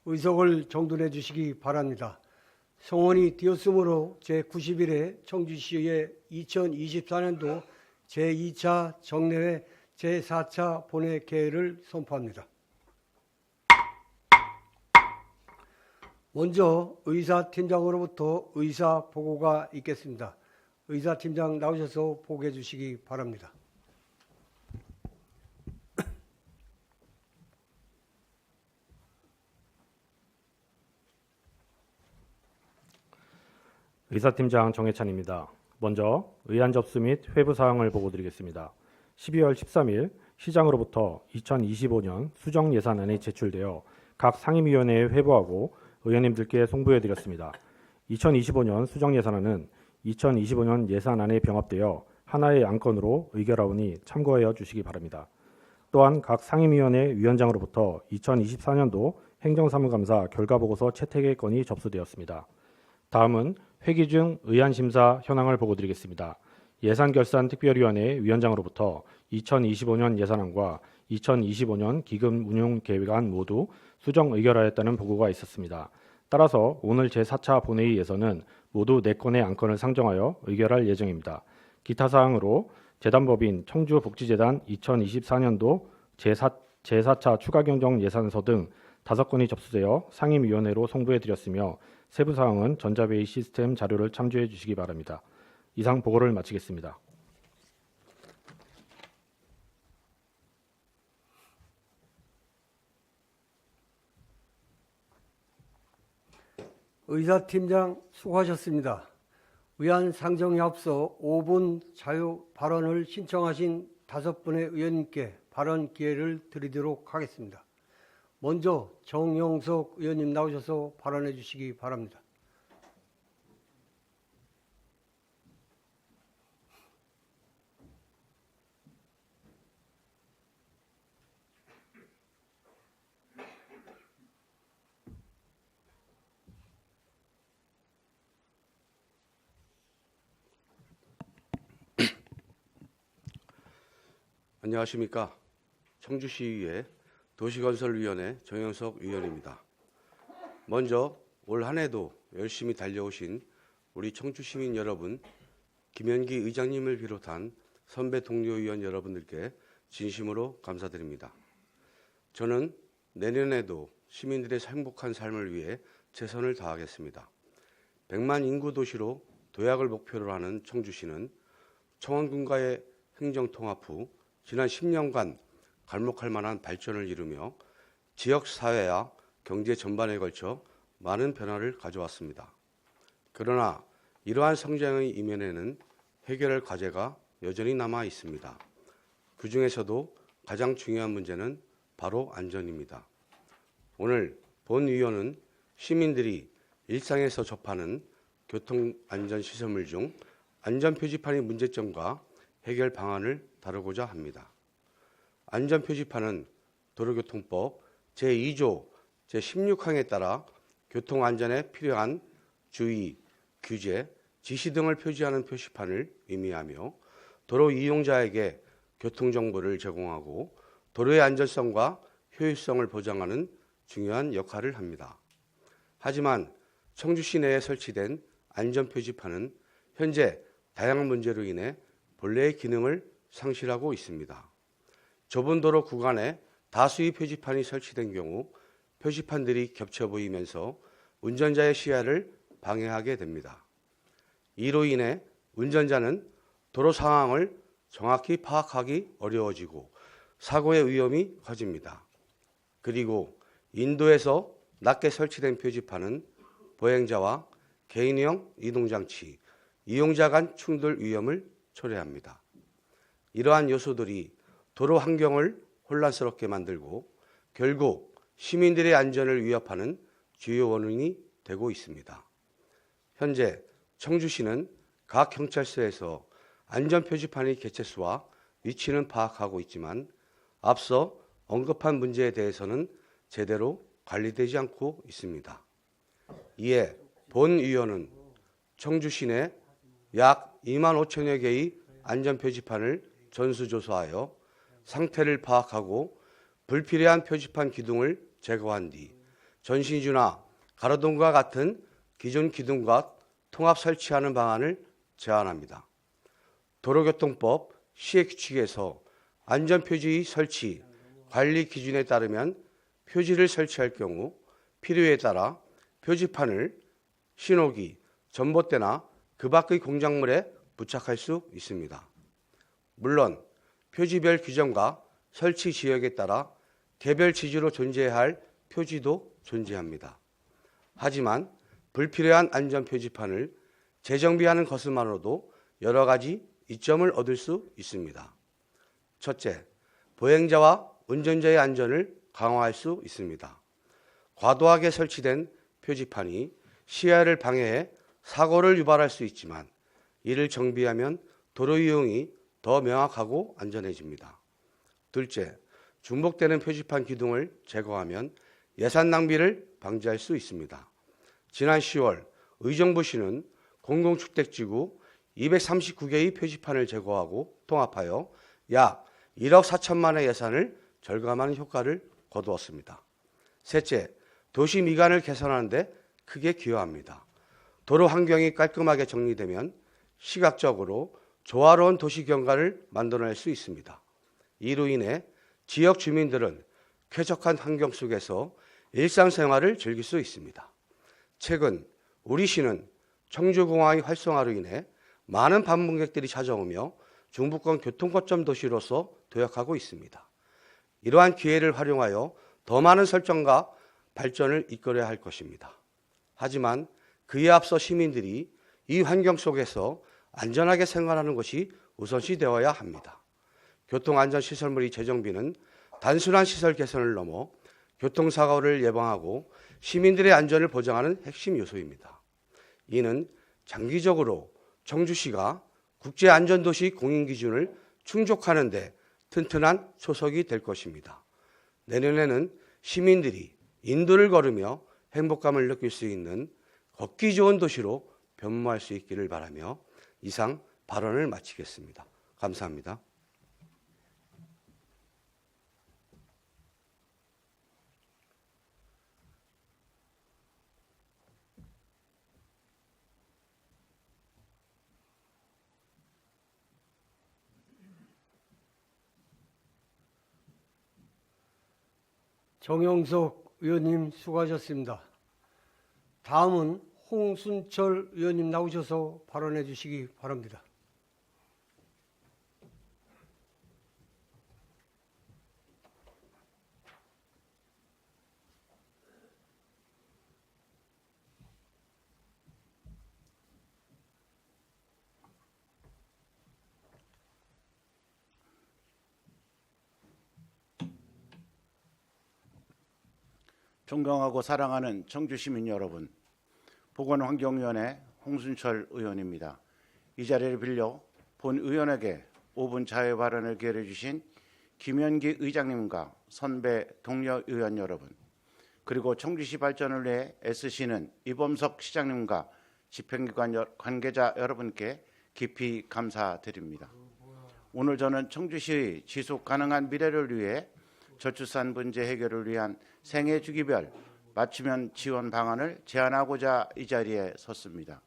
의석을 정돈해 주시기 바랍니다. 성원이 되었으므로 제90일에 청주시의 2024년도 제2차 정례회 제4차 본회 개회를 선포합니다. 먼저 의사팀장으로부터 의사 보고가 있겠습니다. 의사팀장 나오셔서 보고해 주시기 바랍니다. 의사팀장 정해찬입니다. 먼저 의안 접수 및 회부 사항을 보고드리겠습니다. 12월 13일 시장으로부터 2025년 수정 예산안이 제출되어 각 상임위원회에 회부하고 의원님들께 송부해드렸습니다. 2025년 수정 예산안은 2025년 예산안에 병합되어 하나의 안건으로 의결하오니 참고하여 주시기 바랍니다. 또한 각 상임위원회 위원장으로부터 2024년도 행정사무감사 결과보고서 채택의 건이 접수되었습니다. 다음은 회기 중 의안심사 현황을 보고드리겠습니다. 예산결산특별위원회 위원장으로부터 2025년 예산안과 2025년 기금 운용 계획안 모두 수정 의결하였다는 보고가 있었습니다. 따라서 오늘 제4차 본회의에서는 모두 4건의 안건을 상정하여 의결할 예정입니다. 기타 사항으로 재단법인 청주복지재단 2024년도 제4차 추가경정 예산서 등 5건이 접수되어 상임위원회로 송부해드렸으며 세부 사항은 전자회의 시스템 자료를 참조해 주시기 바랍니다. 이상 보고를 마치겠습니다. 의사팀장 수고하셨습니다. 의안 상정에 앞서 5분 자유 발언을 신청하신 5분의 의원님께 발언 기회를 드리도록 하겠습니다. 먼저 정영석 의원님 나오셔서 발언해 주시기 바랍니다. 안녕하십니까. 청주시의회 도시건설위원회 정영석 의원입니다. 먼저 올 한 해도 열심히 달려오신 우리 청주시민 여러분, 김현기 의장님을 비롯한 선배 동료 의원 여러분들께 진심으로 감사드립니다. 저는 내년에도 시민들의 행복한 삶을 위해 최선을 다하겠습니다. 100만 인구 도시로 도약을 목표로 하는 청주시는 청원군과의 행정통합 후 지난 10년간 갈목할 만한 발전을 이루며 지역사회와 경제 전반에 걸쳐 많은 변화를 가져왔습니다. 그러나 이러한 성장의 이면에는 해결할 과제가 여전히 남아 있습니다. 그 중에서도 가장 중요한 문제는 바로 안전입니다. 오늘 본위원은 시민들이 일상에서 접하는 교통안전시설물 중 안전표지판의 문제점과 해결 방안을 다루고자 합니다. 안전표지판은 도로교통법 제2조 제16항에 따라 교통안전에 필요한 주의, 규제, 지시 등을 표지하는 표지판을 의미하며 도로 이용자에게 교통정보를 제공하고 도로의 안전성과 효율성을 보장하는 중요한 역할을 합니다. 하지만 청주시 내에 설치된 안전표지판은 현재 다양한 문제로 인해 본래의 기능을 상실하고 있습니다. 좁은 도로 구간에 다수의 표지판이 설치된 경우 표지판들이 겹쳐 보이면서 운전자의 시야를 방해하게 됩니다. 이로 인해 운전자는 도로 상황을 정확히 파악하기 어려워지고 사고의 위험이 커집니다. 그리고 인도에서 낮게 설치된 표지판은 보행자와 개인형 이동장치, 이용자 간 충돌 위험을 초래합니다. 이러한 요소들이 도로 환경을 혼란스럽게 만들고 결국 시민들의 안전을 위협하는 주요 원인이 되고 있습니다. 현재 청주시는 각 경찰서에서 안전표지판의 개체수와 위치는 파악하고 있지만 앞서 언급한 문제에 대해서는 제대로 관리되지 않고 있습니다. 이에 본 위원은 청주시 내 약 2만 5천여 개의 안전표지판을 전수조사하여 상태를 파악하고 불필요한 표지판 기둥을 제거한 뒤 전신주나 가로등과 같은 기존 기둥과 통합 설치하는 방안을 제안합니다. 도로교통법 시행규칙에서 안전표지 설치, 관리 기준에 따르면 표지를 설치할 경우 필요에 따라 표지판을 신호기, 전봇대나 그 밖의 공작물에 부착할 수 있습니다. 물론 표지별 규정과 설치 지역에 따라 개별 지지로 존재해야 할 표지도 존재합니다. 하지만 불필요한 안전 표지판을 재정비하는 것만으로도 여러 가지 이점을 얻을 수 있습니다. 첫째, 보행자와 운전자의 안전을 강화할 수 있습니다. 과도하게 설치된 표지판이 시야를 방해해 사고를 유발할 수 있지만 이를 정비하면 도로 이용이 더 명확하고 안전해집니다. 둘째, 중복되는 표지판 기둥을 제거하면 예산 낭비를 방지할 수 있습니다. 지난 10월 의정부시는 공공주택지구 239개의 표지판을 제거하고 통합하여 약 1억 4천만의 예산을 절감하는 효과를 거두었습니다. 셋째, 도시 미관을 개선하는 데 크게 기여합니다. 도로 환경이 깔끔하게 정리되면 시각적으로 조화로운 도시 경관을 만들어낼 수 있습니다. 이로 인해 지역 주민들은 쾌적한 환경 속에서 일상생활을 즐길 수 있습니다. 최근 우리 시는 청주공항의 활성화로 인해 많은 방문객들이 찾아오며 중부권 교통거점 도시로서 도약하고 있습니다. 이러한 기회를 활용하여 더 많은 설정과 발전을 이끌어야 할 것입니다. 하지만 그에 앞서 시민들이 이 환경 속에서 안전하게 생활하는 것이 우선시 되어야 합니다. 교통안전시설물의 재정비는 단순한 시설 개선을 넘어 교통사고를 예방하고 시민들의 안전을 보장하는 핵심 요소입니다. 이는 장기적으로 청주시가 국제안전도시 공인기준을 충족하는 데 튼튼한 초석이 될 것입니다. 내년에는 시민들이 인도를 걸으며 행복감을 느낄 수 있는 걷기 좋은 도시로 변모할 수 있기를 바라며 이상 발언을 마치겠습니다. 감사합니다. 정영석 의원님 수고하셨습니다. 다음은 홍순철 의원님 나오셔서 발언해 주시기 바랍니다. 존경하고 사랑하는 청주시민 여러분, 보건환경위원회 홍순철 의원입니다. 이 자리를 빌려 본 의원에게 5분 자유 발언을 기회해 주신 김현기 의장님과 선배 동료 의원 여러분, 그리고 청주시 발전을 위해 애쓰시는 이범석 시장님과 집행기관 관계자 여러분께 깊이 감사드립니다. 오늘 저는 청주시의 지속 가능한 미래를 위해 저출산 문제 해결을 위한 생애 주기별 맞춤형 지원 방안을 제안하고자 이 자리에 섰습니다.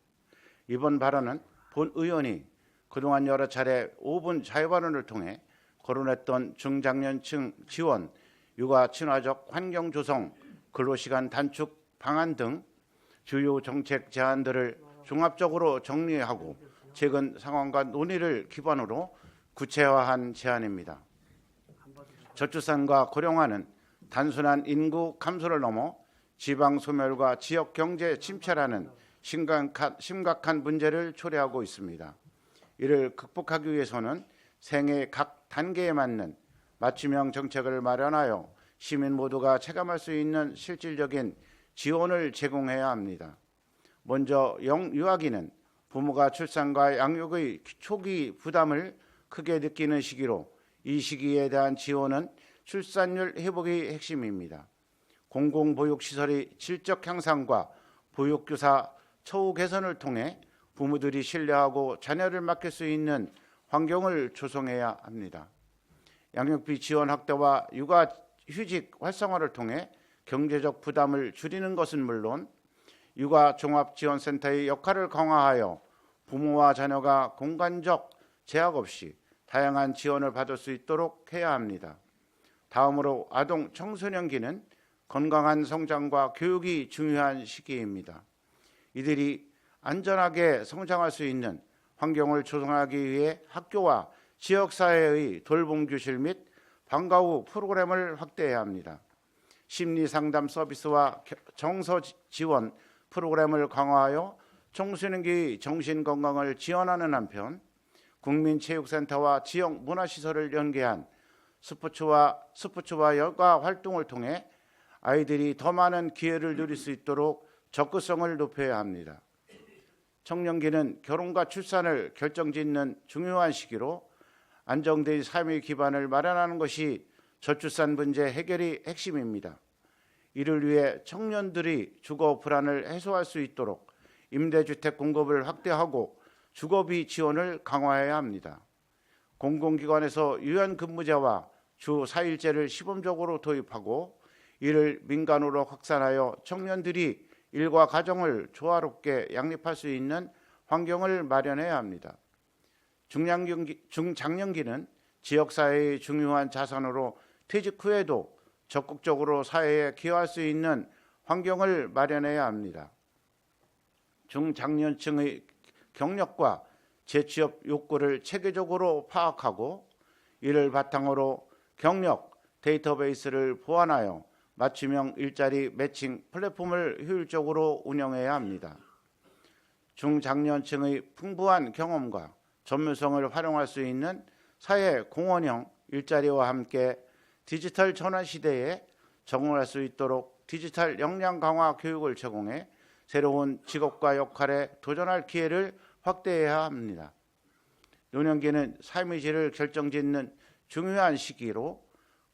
이번 발언은 본 의원이 그동안 여러 차례 5분 자유 발언을 통해 거론했던 중장년층 지원, 육아 친화적 환경 조성, 근로시간 단축 방안 등 주요 정책 제안들을 종합적으로 정리하고 최근 상황과 논의를 기반으로 구체화한 제안입니다. 저출산과 고령화는 단순한 인구 감소를 넘어 지방 소멸과 지역 경제 침체라는 심각한 문제를 초래하고 있습니다. 이를 극복하기 위해서는 생애 각 단계에 맞는 맞춤형 정책을 마련하여 시민 모두가 체감할 수 있는 실질적인 지원을 제공해야 합니다. 먼저 영유아기는 부모가 출산과 양육의 초기 부담을 크게 느끼는 시기로 이 시기에 대한 지원은 출산율 회복이 핵심입니다. 공공보육시설의 질적 향상과 보육교사 처우 개선을 통해 부모들이 신뢰하고 자녀를 맡길 수 있는 환경을 조성해야 합니다. 양육비 지원 확대와 육아휴직 활성화를 통해 경제적 부담을 줄이는 것은 물론 육아 종합지원센터의 역할을 강화하여 부모와 자녀가 공간적 제약 없이 다양한 지원을 받을 수 있도록 해야 합니다. 다음으로 아동 청소년기는 건강한 성장과 교육이 중요한 시기입니다. 이들이 안전하게 성장할 수 있는 환경을 조성하기 위해 학교와 지역사회의 돌봄 교실 및 방과 후 프로그램을 확대해야 합니다. 심리상담 서비스와 정서 지원 프로그램을 강화하여 청소년기 정신건강을 지원하는 한편 국민체육센터와 지역 문화시설을 연계한 스포츠와 여가 활동을 통해 아이들이 더 많은 기회를 누릴 수 있도록 접근성을 높여야 합니다. 청년기는 결혼과 출산을 결정짓는 중요한 시기로 안정된 삶의 기반을 마련하는 것이 저출산 문제 해결의 핵심입니다. 이를 위해 청년들이 주거 불안을 해소할 수 있도록 임대주택 공급을 확대하고 주거비 지원을 강화해야 합니다. 공공기관에서 유연근무제와 주 4일제를 시범적으로 도입하고 이를 민간으로 확산하여 청년들이 일과 가정을 조화롭게 양립할 수 있는 환경을 마련해야 합니다. 중장년기는 지역사회의 중요한 자산으로 퇴직 후에도 적극적으로 사회에 기여할 수 있는 환경을 마련해야 합니다. 중장년층의 경력과 재취업 욕구를 체계적으로 파악하고 이를 바탕으로 경력 데이터베이스를 보완하여 맞춤형 일자리 매칭 플랫폼을 효율적으로 운영해야 합니다. 중장년층의 풍부한 경험과 전문성을 활용할 수 있는 사회 공헌형 일자리와 함께 디지털 전환 시대에 적응할 수 있도록 디지털 역량 강화 교육을 제공해 새로운 직업과 역할에 도전할 기회를 확대해야 합니다. 노년기는 삶의 질을 결정짓는 중요한 시기로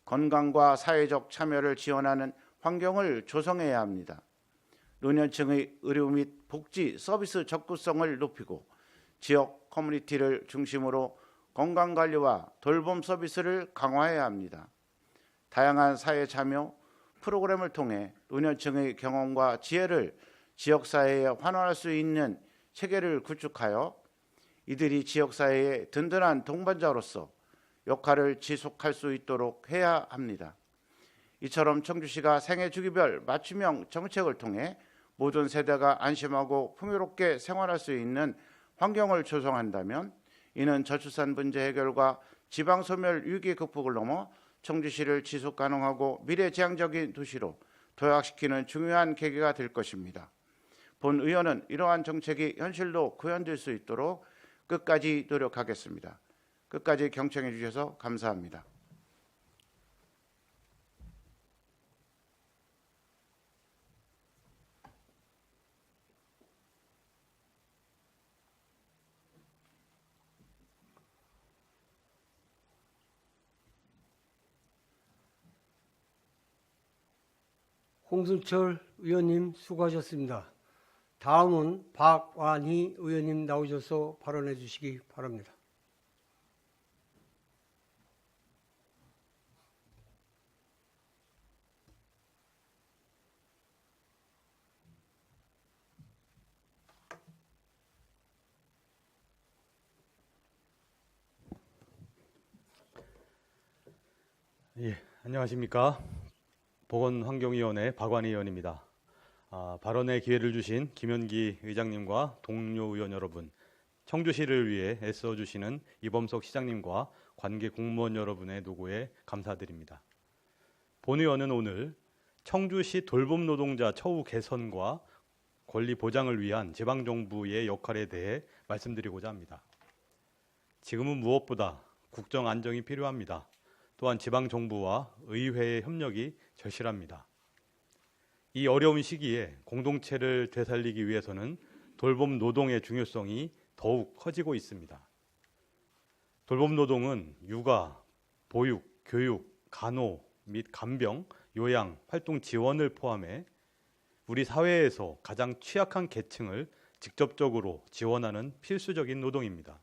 건강과 사회적 참여를 지원하는 환경을 조성해야 합니다. 노년층의 의료 및 복지 서비스 접근성을 높이고 지역 커뮤니티를 중심으로 건강관리와 돌봄 서비스를 강화해야 합니다. 다양한 사회 참여 프로그램을 통해 노년층의 경험과 지혜를 지역사회에 환원할 수 있는 체계를 구축하여 이들이 지역사회의 든든한 동반자로서 역할을 지속할 수 있도록 해야 합니다. 이처럼 청주시가 생애 주기별 맞춤형 정책을 통해 모든 세대가 안심하고 풍요롭게 생활할 수 있는 환경을 조성한다면 이는 저출산 문제 해결과 지방소멸 위기 극복을 넘어 청주시를 지속 가능하고 미래지향적인 도시로 도약시키는 중요한 계기가 될 것입니다. 본 의원은 이러한 정책이 현실로 구현될 수 있도록 끝까지 노력하겠습니다. 끝까지 경청해 주셔서 감사합니다. 홍순철 의원님 수고하셨습니다. 다음은 박완희 의원님 나오셔서 발언해 주시기 바랍니다. 예, 안녕하십니까. 보건환경위원회 박완희 의원입니다. 발언의 기회를 주신 김현기 의장님과 동료 의원 여러분, 청주시를 위해 애써주시는 이범석 시장님과 관계 공무원 여러분의 노고에 감사드립니다. 본 의원은 오늘 청주시 돌봄 노동자 처우 개선과 권리 보장을 위한 지방정부의 역할에 대해 말씀드리고자 합니다. 지금은 무엇보다 국정 안정이 필요합니다. 또한 지방정부와 의회의 협력이 절실합니다. 이 어려운 시기에 공동체를 되살리기 위해서는 돌봄 노동의 중요성이 더욱 커지고 있습니다. 돌봄 노동은 육아, 보육, 교육, 간호 및 간병, 요양, 활동 지원을 포함해 우리 사회에서 가장 취약한 계층을 직접적으로 지원하는 필수적인 노동입니다.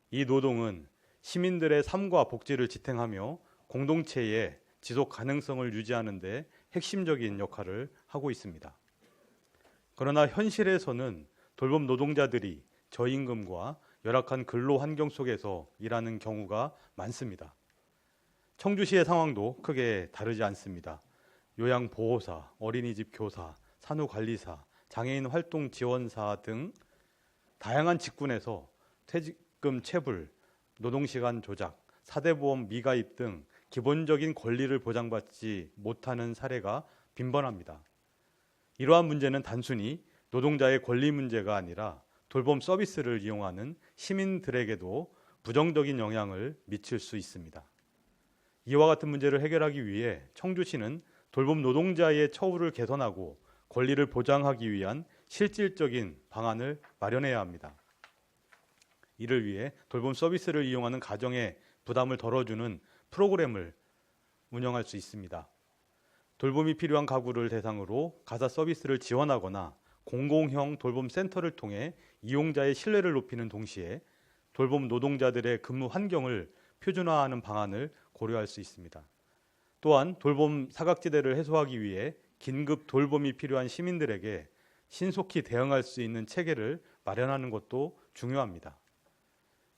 이 노동은 시민들의 삶과 복지를 지탱하며 공동체의 지속 가능성을 유지하는 데 핵심적인 역할을 하고 있습니다. 그러나 현실에서는 돌봄 노동자들이 저임금과 열악한 근로 환경 속에서 일하는 경우가 많습니다. 청주시의 상황도 크게 다르지 않습니다. 요양보호사, 어린이집 교사, 산후관리사, 장애인 활동 지원사 등 다양한 직군에서 퇴직금 체불, 노동시간 조작, 사대보험 미가입 등 기본적인 권리를 보장받지 못하는 사례가 빈번합니다. 이러한 문제는 단순히 노동자의 권리 문제가 아니라 돌봄 서비스를 이용하는 시민들에게도 부정적인 영향을 미칠 수 있습니다. 이와 같은 문제를 해결하기 위해 청주시는 돌봄 노동자의 처우를 개선하고 권리를 보장하기 위한 실질적인 방안을 마련해야 합니다. 이를 위해 돌봄 서비스를 이용하는 가정의 부담을 덜어주는 프로그램을 운영할 수 있습니다. 돌봄이 필요한 가구를 대상으로 가사 서비스를 지원하거나 공공형 돌봄 센터를 통해 이용자의 신뢰를 높이는 동시에 돌봄 노동자들의 근무 환경을 표준화하는 방안을 고려할 수 있습니다. 또한 돌봄 사각지대를 해소하기 위해 긴급 돌봄이 필요한 시민들에게 신속히 대응할 수 있는 체계를 마련하는 것도 중요합니다.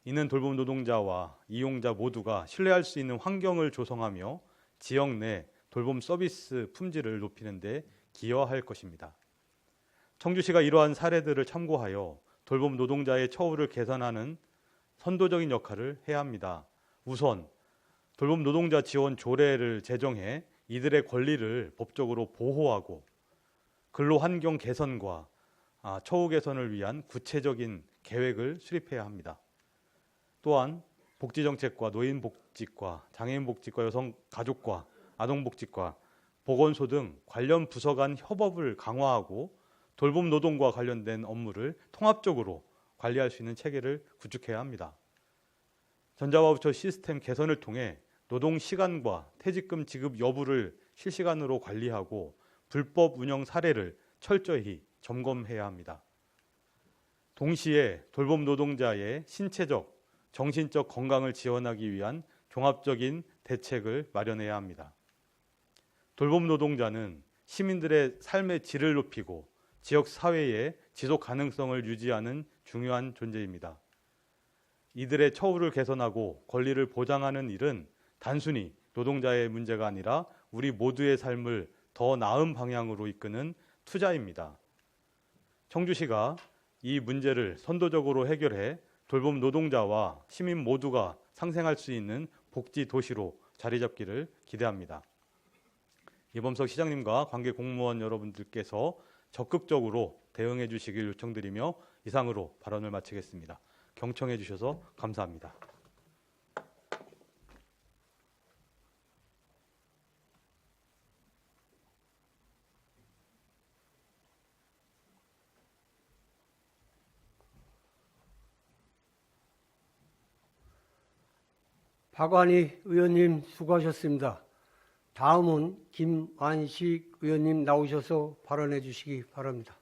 이는 돌봄 노동자와 이용자 모두가 신뢰할 수 있는 환경을 조성하며 지역 내 돌봄 서비스 품질을 높이는 데 기여할 것입니다. 청주시가 이러한 사례들을 참고하여 돌봄 노동자의 처우를 개선하는 선도적인 역할을 해야 합니다. 우선 돌봄 노동자 지원 조례를 제정해 이들의 권리를 법적으로 보호하고 근로 환경 개선과 처우 개선을 위한 구체적인 계획을 수립해야 합니다. 또한 복지정책과 노인복지과, 장애인복지과, 여성가족과, 아동복지과, 보건소 등 관련 부서 간 협업을 강화하고 돌봄 노동과 관련된 업무를 통합적으로 관리할 수 있는 체계를 구축해야 합니다. 전자바우처 시스템 개선을 통해 노동 시간과 퇴직금 지급 여부를 실시간으로 관리하고 불법 운영 사례를 철저히 점검해야 합니다. 동시에 돌봄 노동자의 신체적, 정신적 건강을 지원하기 위한 종합적인 대책을 마련해야 합니다. 돌봄 노동자는 시민들의 삶의 질을 높이고 지역 사회의 지속 가능성을 유지하는 중요한 존재입니다. 이들의 처우를 개선하고 권리를 보장하는 일은 단순히 노동자의 문제가 아니라 우리 모두의 삶을 더 나은 방향으로 이끄는 투자입니다. 청주시가 이 문제를 선도적으로 해결해 돌봄 노동자와 시민 모두가 상생할 수 있는 복지 도시로 자리 잡기를 기대합니다. 이범석 시장님과 관계 공무원 여러분들께서 적극적으로 대응해 주시길 요청드리며 이상으로 발언을 마치겠습니다. 경청해 주셔서 감사합니다. 박완희 의원님 수고하셨습니다. 다음은 김완식 의원님 나오셔서 발언해 주시기 바랍니다.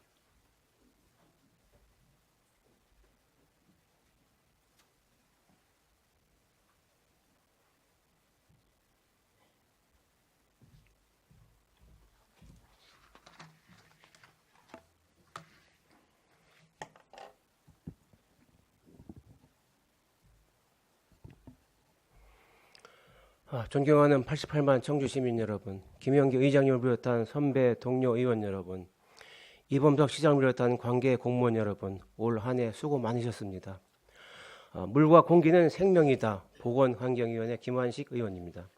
존경하는 88만 청주 시민 여러분, 김영기 의장님을 비롯한 선배 동료 의원 여러분, 이범석 시장을 비롯한 관계 공무원 여러분, 올 한 해 수고 많으셨습니다. 물과 공기는 생명이다. 보건환경위원회 김완식 의원입니다.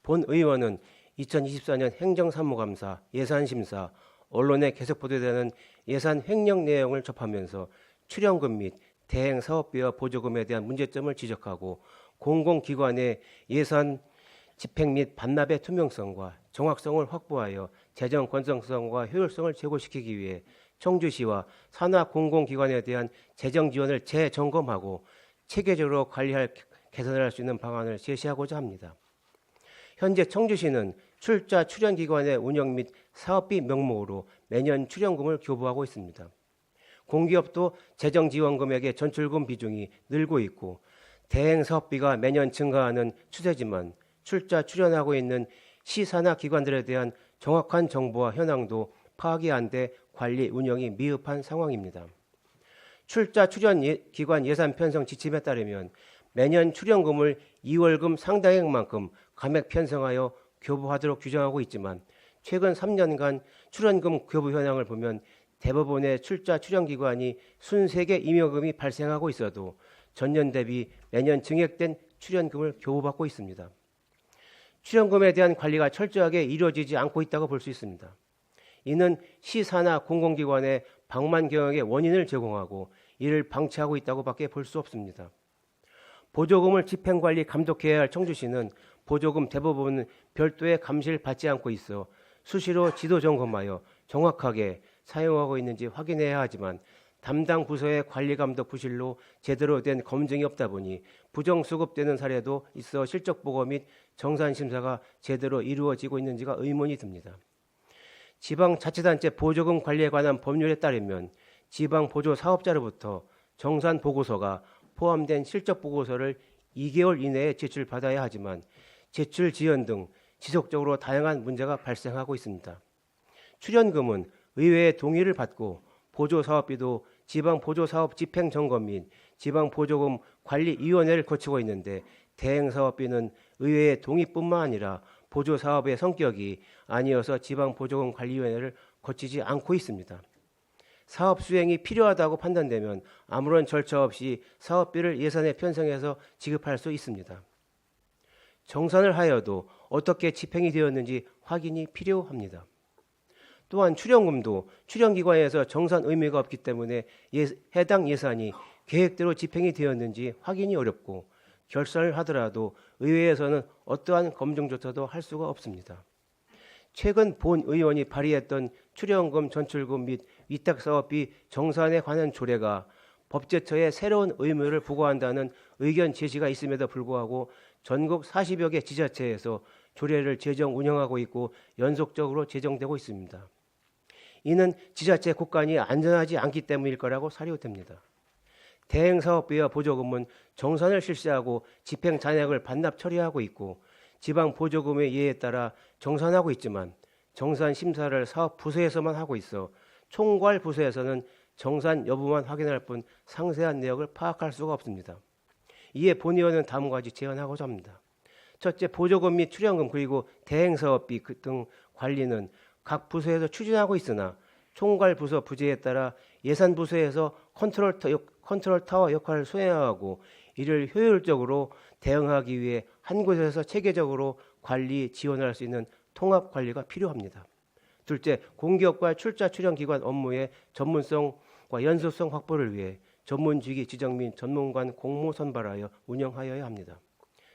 본 의원은 2024년 행정사무감사, 예산심사, 언론에 계속 보도되는 예산 횡령 내용을 접하면서 출연금 및 대행사업비와 보조금에 대한 문제점을 지적하고 공공기관의 예산 집행 및 반납의 투명성과 정확성을 확보하여 재정 건전성과 효율성을 제고시키기 위해 청주시와 산하 공공기관에 대한 재정 지원을 재점검하고 체계적으로 관리할 개선할 수 있는 방안을 제시하고자 합니다. 현재 청주시는 출자 출연기관의 운영 및 사업비 명목으로 매년 출연금을 교부하고 있습니다. 공기업도 재정 지원 금액의 전출금 비중이 늘고 있고 대행 사업비가 매년 증가하는 추세지만 출자 출연하고 있는 시산하 기관들에 대한 정확한 정보와 현황도 파악이 안 돼 관리 운영이 미흡한 상황입니다. 출자 출연 기관 예산 편성 지침에 따르면 매년 출연금을 2월금 상당액만큼 감액 편성하여 교부하도록 규정하고 있지만 최근 3년간 출연금 교부 현황을 보면 대부분의 출자 출연기관이 순세계 임여금이 발생하고 있어도 전년 대비 매년 증액된 출연금을 교부받고 있습니다. 출연금에 대한 관리가 철저하게 이루어지지 않고 있다고 볼 수 있습니다. 이는 시사나 공공기관의 방만 경영의 원인을 제공하고 이를 방치하고 있다고 밖에 볼 수 없습니다. 보조금을 집행관리 감독해야 할 청주시는 보조금 대부분은 별도의 감시를 받지 않고 있어 수시로 지도 점검하여 정확하게 사용하고 있는지 확인해야 하지만 담당 부서의 관리 감독 부실로 제대로 된 검증이 없다 보니 부정수급되는 사례도 있어 실적 보고 및 정산 심사가 제대로 이루어지고 있는지가 의문이 듭니다. 지방자치단체 보조금 관리에 관한 법률에 따르면 지방보조사업자로부터 정산 보고서가 포함된 실적 보고서를 2개월 이내에 제출받아야 하지만 제출 지연 등 지속적으로 다양한 문제가 발생하고 있습니다. 출연금은 의회의 동의를 받고 보조사업비도 지방보조사업 집행점검 및 지방보조금 관리위원회를 거치고 있는데 대행사업비는 의회의 동의뿐만 아니라 보조사업의 성격이 아니어서 지방보조금 관리위원회를 거치지 않고 있습니다. 사업 수행이 필요하다고 판단되면 아무런 절차 없이 사업비를 예산에 편성해서 지급할 수 있습니다. 정산을 하여도 어떻게 집행이 되었는지 확인이 필요합니다. 또한 출연금도 출연기관에서 정산 의무가 없기 때문에 해당 예산이 계획대로 집행이 되었는지 확인이 어렵고 결산을 하더라도 의회에서는 어떠한 검증조차도 할 수가 없습니다. 최근 본 의원이 발의했던 출연금 전출금 및 위탁사업비 정산에 관한 조례가 법제처에 새로운 의무를 부과한다는 의견 제시가 있음에도 불구하고 전국 40여 개 지자체에서 조례를 제정 운영하고 있고 연속적으로 제정되고 있습니다. 이는 지자체 국간이 안전하지 않기 때문일 거라고 사료됩니다. 대행사업비와 보조금은 정산을 실시하고 집행 잔액을 반납 처리하고 있고 지방 보조금의 예에 따라 정산하고 있지만 정산 심사를 사업 부서에서만 하고 있어 총괄 부서에서는 정산 여부만 확인할 뿐 상세한 내역을 파악할 수가 없습니다. 이에 본 의원은 다음과 같이 제안하고자 합니다. 첫째, 보조금 및 출연금 그리고 대행사업비 등 관리는 각 부서에서 추진하고 있으나 총괄 부서 부재에 따라 예산 부서에서 컨트롤 타워 역할을 수행하고 이를 효율적으로 대응하기 위해 한 곳에서 체계적으로 관리 지원할 수 있는 통합 관리가 필요합니다. 둘째, 공기업과 출자 출연 기관 업무의 전문성과 연속성 확보를 위해 전문직위 지정 및 전문관 공모 선발하여 운영하여야 합니다.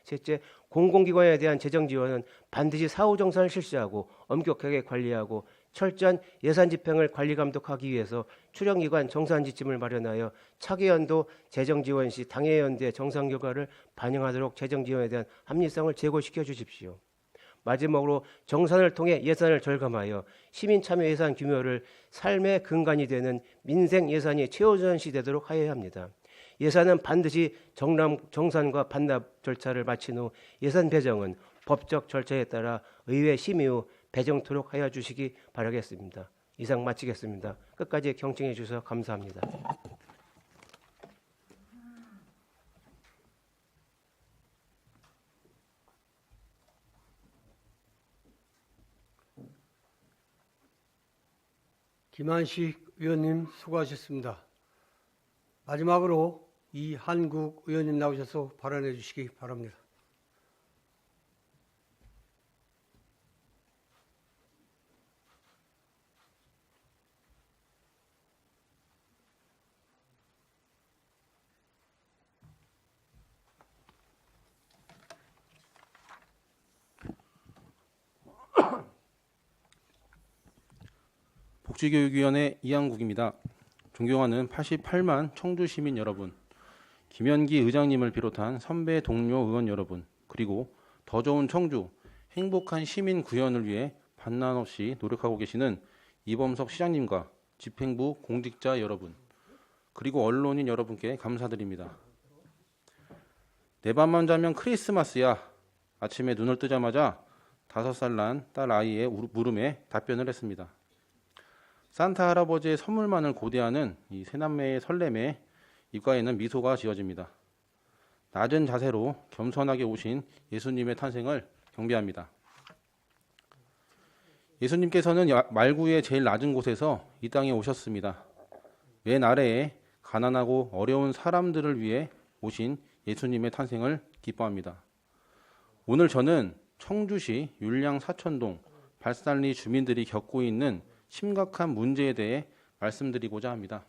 셋째, 공공기관에 대한 재정 지원은 반드시 사후 정산을 실시하고 엄격하게 관리하고 철저한 예산 집행을 관리 감독하기 위해서 출연기관 정산 지침을 마련하여 차기 연도 재정 지원 시 당해 연도의 정산 결과를 반영하도록 재정 지원에 대한 합리성을 제고시켜 주십시오. 마지막으로 정산을 통해 예산을 절감하여 시민 참여 예산 규모를 삶의 근간이 되는 민생 예산이 최우선시되도록 하여야 합니다. 예산은 반드시 정산과 반납 절차를 마친 후 예산 배정은 법적 절차에 따라 의회 심의 후 배정토록 하여 주시기 바라겠습니다. 이상 마치겠습니다. 끝까지 경청해 주셔서 감사합니다. 김한식 의원님 수고하셨습니다. 마지막으로 이한국 의원님 나오셔서 발언해 주시기 바랍니다. 복지교육위원회 이한국입니다. 존경하는 88만 청주 시민 여러분, 김현기 의장님을 비롯한 선배 동료 의원 여러분, 그리고 더 좋은 청주, 행복한 시민 구현을 위해 반난 없이 노력하고 계시는 이범석 시장님과 집행부 공직자 여러분, 그리고 언론인 여러분께 감사드립니다. 내 밤만 자면 크리스마스야. 아침에 눈을 뜨자마자 5살 난 딸 아이의 물음에 답변을 했습니다. 산타 할아버지의 선물만을 고대하는 이 새남매의 설렘에 입가에는 미소가 지어집니다. 낮은 자세로 겸손하게 오신 예수님의 탄생을 경배합니다. 예수님께서는 말구의 제일 낮은 곳에서 이 땅에 오셨습니다. 맨 아래에 가난하고 어려운 사람들을 위해 오신 예수님의 탄생을 기뻐합니다. 오늘 저는 청주시 율량 사천동 발산리 주민들이 겪고 있는 심각한 문제에 대해 말씀드리고자 합니다.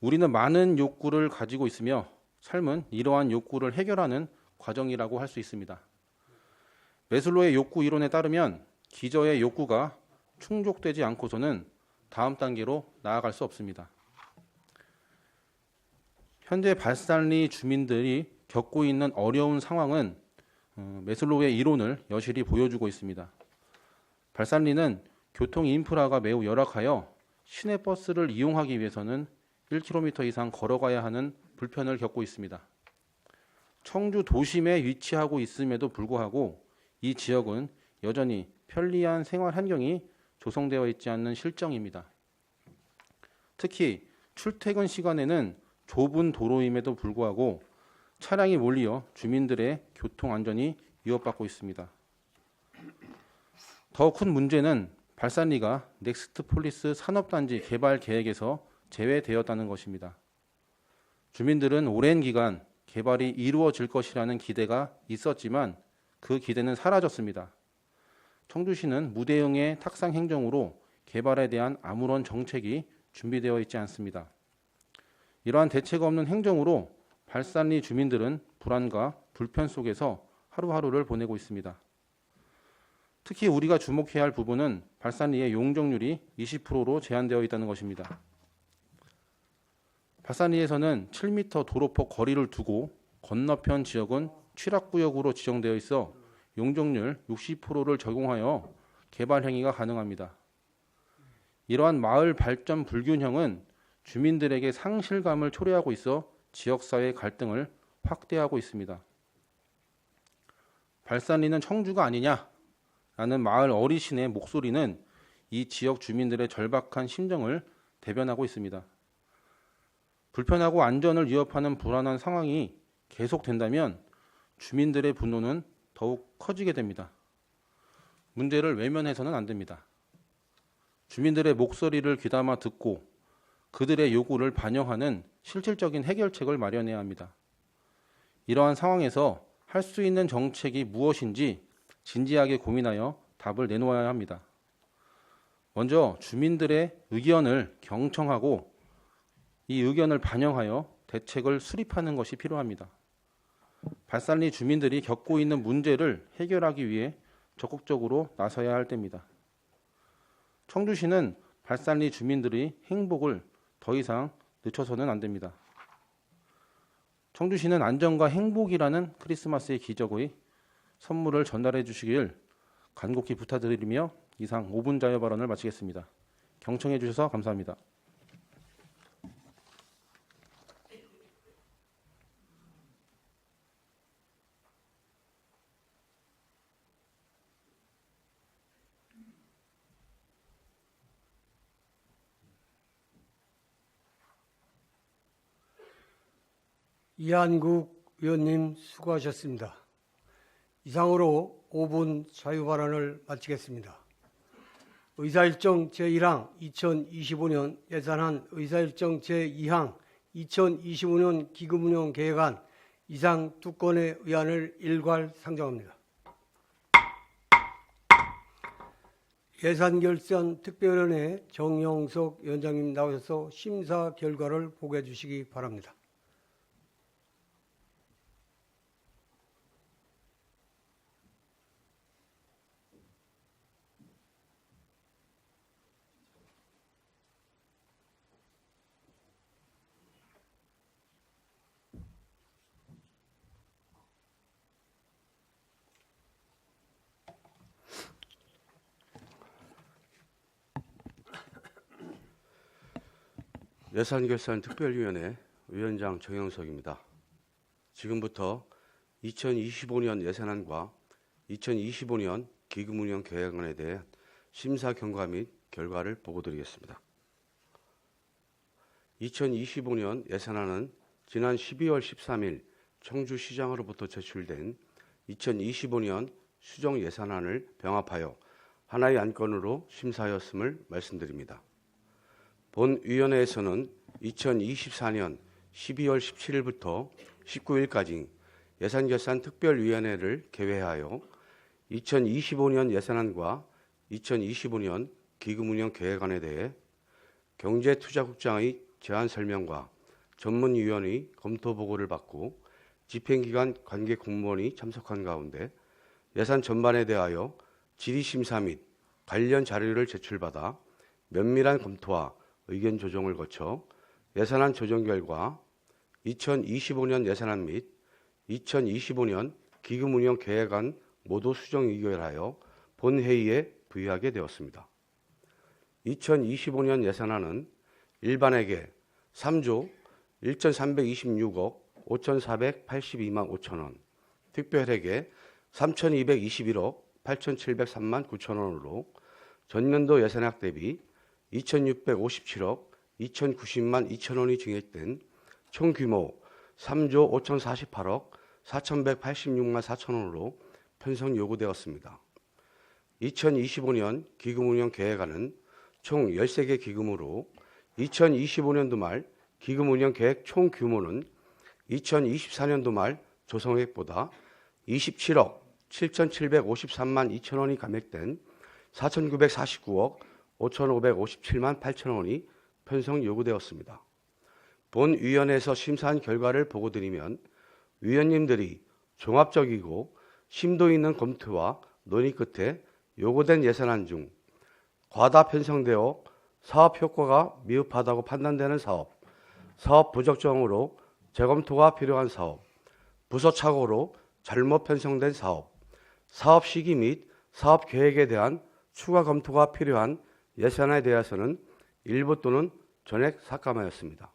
우리는 많은 욕구를 가지고 있으며 삶은 이러한 욕구를 해결하는 과정이라고 할 수 있습니다. 매슬로의 욕구 이론에 따르면 기저의 욕구가 충족되지 않고서는 다음 단계로 나아갈 수 없습니다. 현재 발산리 주민들이 겪고 있는 어려운 상황은 매슬로우의 이론을 여실히 보여주고 있습니다. 발산리는 교통 인프라가 매우 열악하여 시내버스를 이용하기 위해서는 1km 이상 걸어가야 하는 불편을 겪고 있습니다. 청주 도심에 위치하고 있음에도 불구하고 이 지역은 여전히 편리한 생활 환경이 조성되어 있지 않는 실정입니다. 특히 출퇴근 시간에는 좁은 도로임에도 불구하고 차량이 몰리어 주민들의 교통 안전이 위협받고 있습니다. 더 큰 문제는 발산리가 넥스트폴리스 산업단지 개발 계획에서 제외되었다는 것입니다. 주민들은 오랜 기간 개발이 이루어질 것이라는 기대가 있었지만 그 기대는 사라졌습니다. 청주시는 무대응의 탁상 행정으로 개발에 대한 아무런 정책이 준비되어 있지 않습니다. 이러한 대책 없는 행정으로 발산리 주민들은 불안과 불편 속에서 하루하루를 보내고 있습니다. 특히 우리가 주목해야 할 부분은 발산리의 용적률이 20%로 제한되어 있다는 것입니다. 발산리에서는 7m 도로폭 거리를 두고 건너편 지역은 취락구역으로 지정되어 있어 용적률 60%를 적용하여 개발 행위가 가능합니다. 이러한 마을 발전 불균형은 주민들에게 상실감을 초래하고 있어 지역사회 갈등을 확대하고 있습니다. 발산리는 청주가 아니냐라는 마을 어르신의 목소리는 이 지역 주민들의 절박한 심정을 대변하고 있습니다. 불편하고 안전을 위협하는 불안한 상황이 계속된다면 주민들의 분노는 더욱 커지게 됩니다. 문제를 외면해서는 안 됩니다. 주민들의 목소리를 귀담아 듣고 그들의 요구를 반영하는 실질적인 해결책을 마련해야 합니다. 이러한 상황에서 할 수 있는 정책이 무엇인지 진지하게 고민하여 답을 내놓아야 합니다. 먼저 주민들의 의견을 경청하고 이 의견을 반영하여 대책을 수립하는 것이 필요합니다. 발산리 주민들이 겪고 있는 문제를 해결하기 위해 적극적으로 나서야 할 때입니다. 청주시는 발산리 주민들의 행복을 더 이상 늦춰서는 안 됩니다. 청주시는 안전과 행복이라는 크리스마스의 기적의 선물을 전달해 주시길 간곡히 부탁드리며 이상 5분 자유 발언을 마치겠습니다. 경청해 주셔서 감사합니다. 이한국 의원님 수고하셨습니다. 이상으로 5분 자유 발언을 마치겠습니다. 의사일정 제1항 2025년 예산안 의사일정 제2항 2025년 기금운용 계획안 이상 두 건의 의안을 일괄 상정합니다. 예산결산 특별위원회 정영석 위원장님 나오셔서 심사 결과를 보고해 주시기 바랍니다. 예산결산특별위원회 위원장 정영석입니다. 지금부터 2025년 예산안과 2025년 기금운영 계획안에 대해 심사 경과 및 결과를 보고드리겠습니다. 2025년 예산안은 지난 12월 13일 청주시장으로부터 제출된 2025년 수정 예산안을 병합하여 하나의 안건으로 심사하였음을 말씀드립니다. 본위원회에서는 2024년 12월 17일부터 19일까지 예산결산특별위원회를 개회하여 2025년 예산안과 2025년 기금운영 계획안에 대해 경제투자국장의 제안 설명과 전문위원의 검토 보고를 받고 집행기관 관계 공무원이 참석한 가운데 예산 전반에 대하여 질의심사 및 관련 자료를 제출받아 면밀한 검토와 의견 조정을 거쳐 예산안 조정 결과 2025년 예산안 및 2025년 기금운영 계획안 모두 수정 의결하여 본회의에 부의하게 되었습니다. 2025년 예산안은 일반회계 3조 1,326억 5,482만 5천 원, 특별회계 3,221억 8,703만 9천 원으로 전년도 예산액 대비 2,657억 2,090만 2천 원이 증액된 총 규모 3조 5,048억 4,186만 4천 원으로 편성 요구되었습니다. 2025년 기금운영 계획안은 총 13개 기금으로 2025년도 말 기금운영 계획 총 규모는 2024년도 말 조성액보다 27억 7,753만 2천 원이 감액된 4,949억 5,557만 8천 원이 편성 요구되었습니다. 본위원회에서 심사한 결과를 보고드리면 위원님들이 종합적이고 심도 있는 검토와 논의 끝에 요구된 예산안 중 과다 편성되어 사업 효과가 미흡하다고 판단되는 사업, 사업 부적정으로 재검토가 필요한 사업, 부서 착오로 잘못 편성된 사업, 사업 시기 및 사업 계획에 대한 추가 검토가 필요한 예산에 대해서는 일부 또는 전액 삭감하였습니다.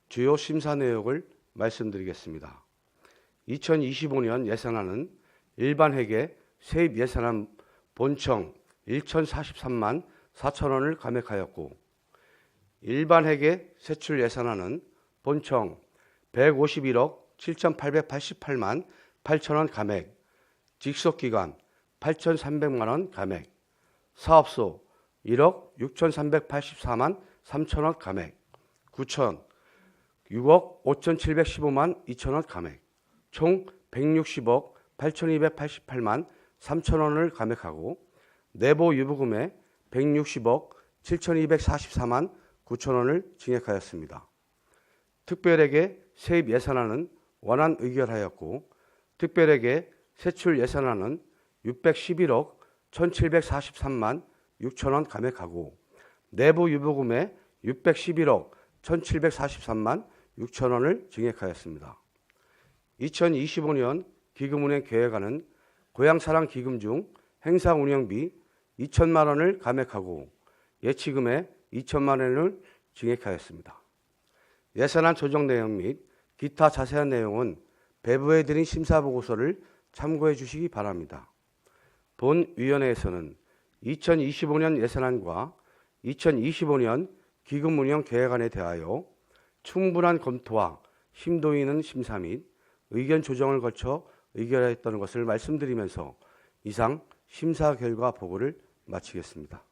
주요 심사 내역을 말씀드리겠습니다. 2025년 예산안은 일반회계 세입 예산안 본청 1,043만 4천 원을 감액하였고 일반회계 세출 예산안은 본청 151억 7,888만 8천 원 감액, 직속기관 8,300만 원 감액, 사업소 1억 6,384만 3천 원 감액, 구청 6억 5,715만 2천 원 감액, 총 160억 8,288만 3천 원을 감액하고 내부 유보금액 160억 7,244만 9천 원을 증액하였습니다. 특별회계 세입 예산안은 원안 의결하였고 특별회계 세출 예산안은 611억 1,743만 6천 원 감액하고 내부 유보금액 611억 1,743만 6천 원을 증액하였습니다. 2025년 기금운행 계획안은 고향사랑 기금 중 행사 운영비 2천만 원을 감액하고 예치금액 2천만 원을 증액하였습니다. 예산안 조정 내용 및 기타 자세한 내용은 배부해드린 심사보고서를 참고해 주시기 바랍니다. 본위원회에서는 2025년 예산안과 2025년 기금운영 계획안에 대하여 충분한 검토와 심도 있는 심사 및 의견 조정을 거쳐 의결하였다는 것을 말씀드리면서 이상 심사 결과 보고를 마치겠습니다.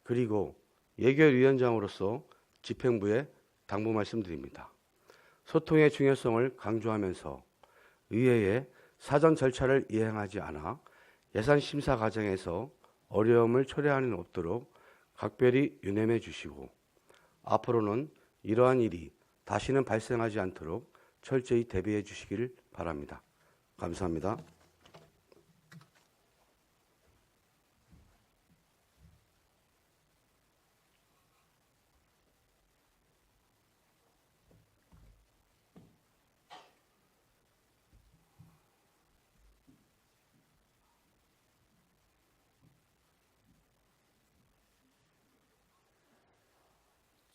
그리고 예결위원장으로서 집행부에 당부 말씀드립니다. 소통의 중요성을 강조하면서 의회의 사전 절차를 이행하지 않아 예산 심사 과정에서 어려움을 초래하는 일 없도록 각별히 유념해 주시고 앞으로는 이러한 일이 다시는 발생하지 않도록 철저히 대비해 주시기를 바랍니다. 감사합니다.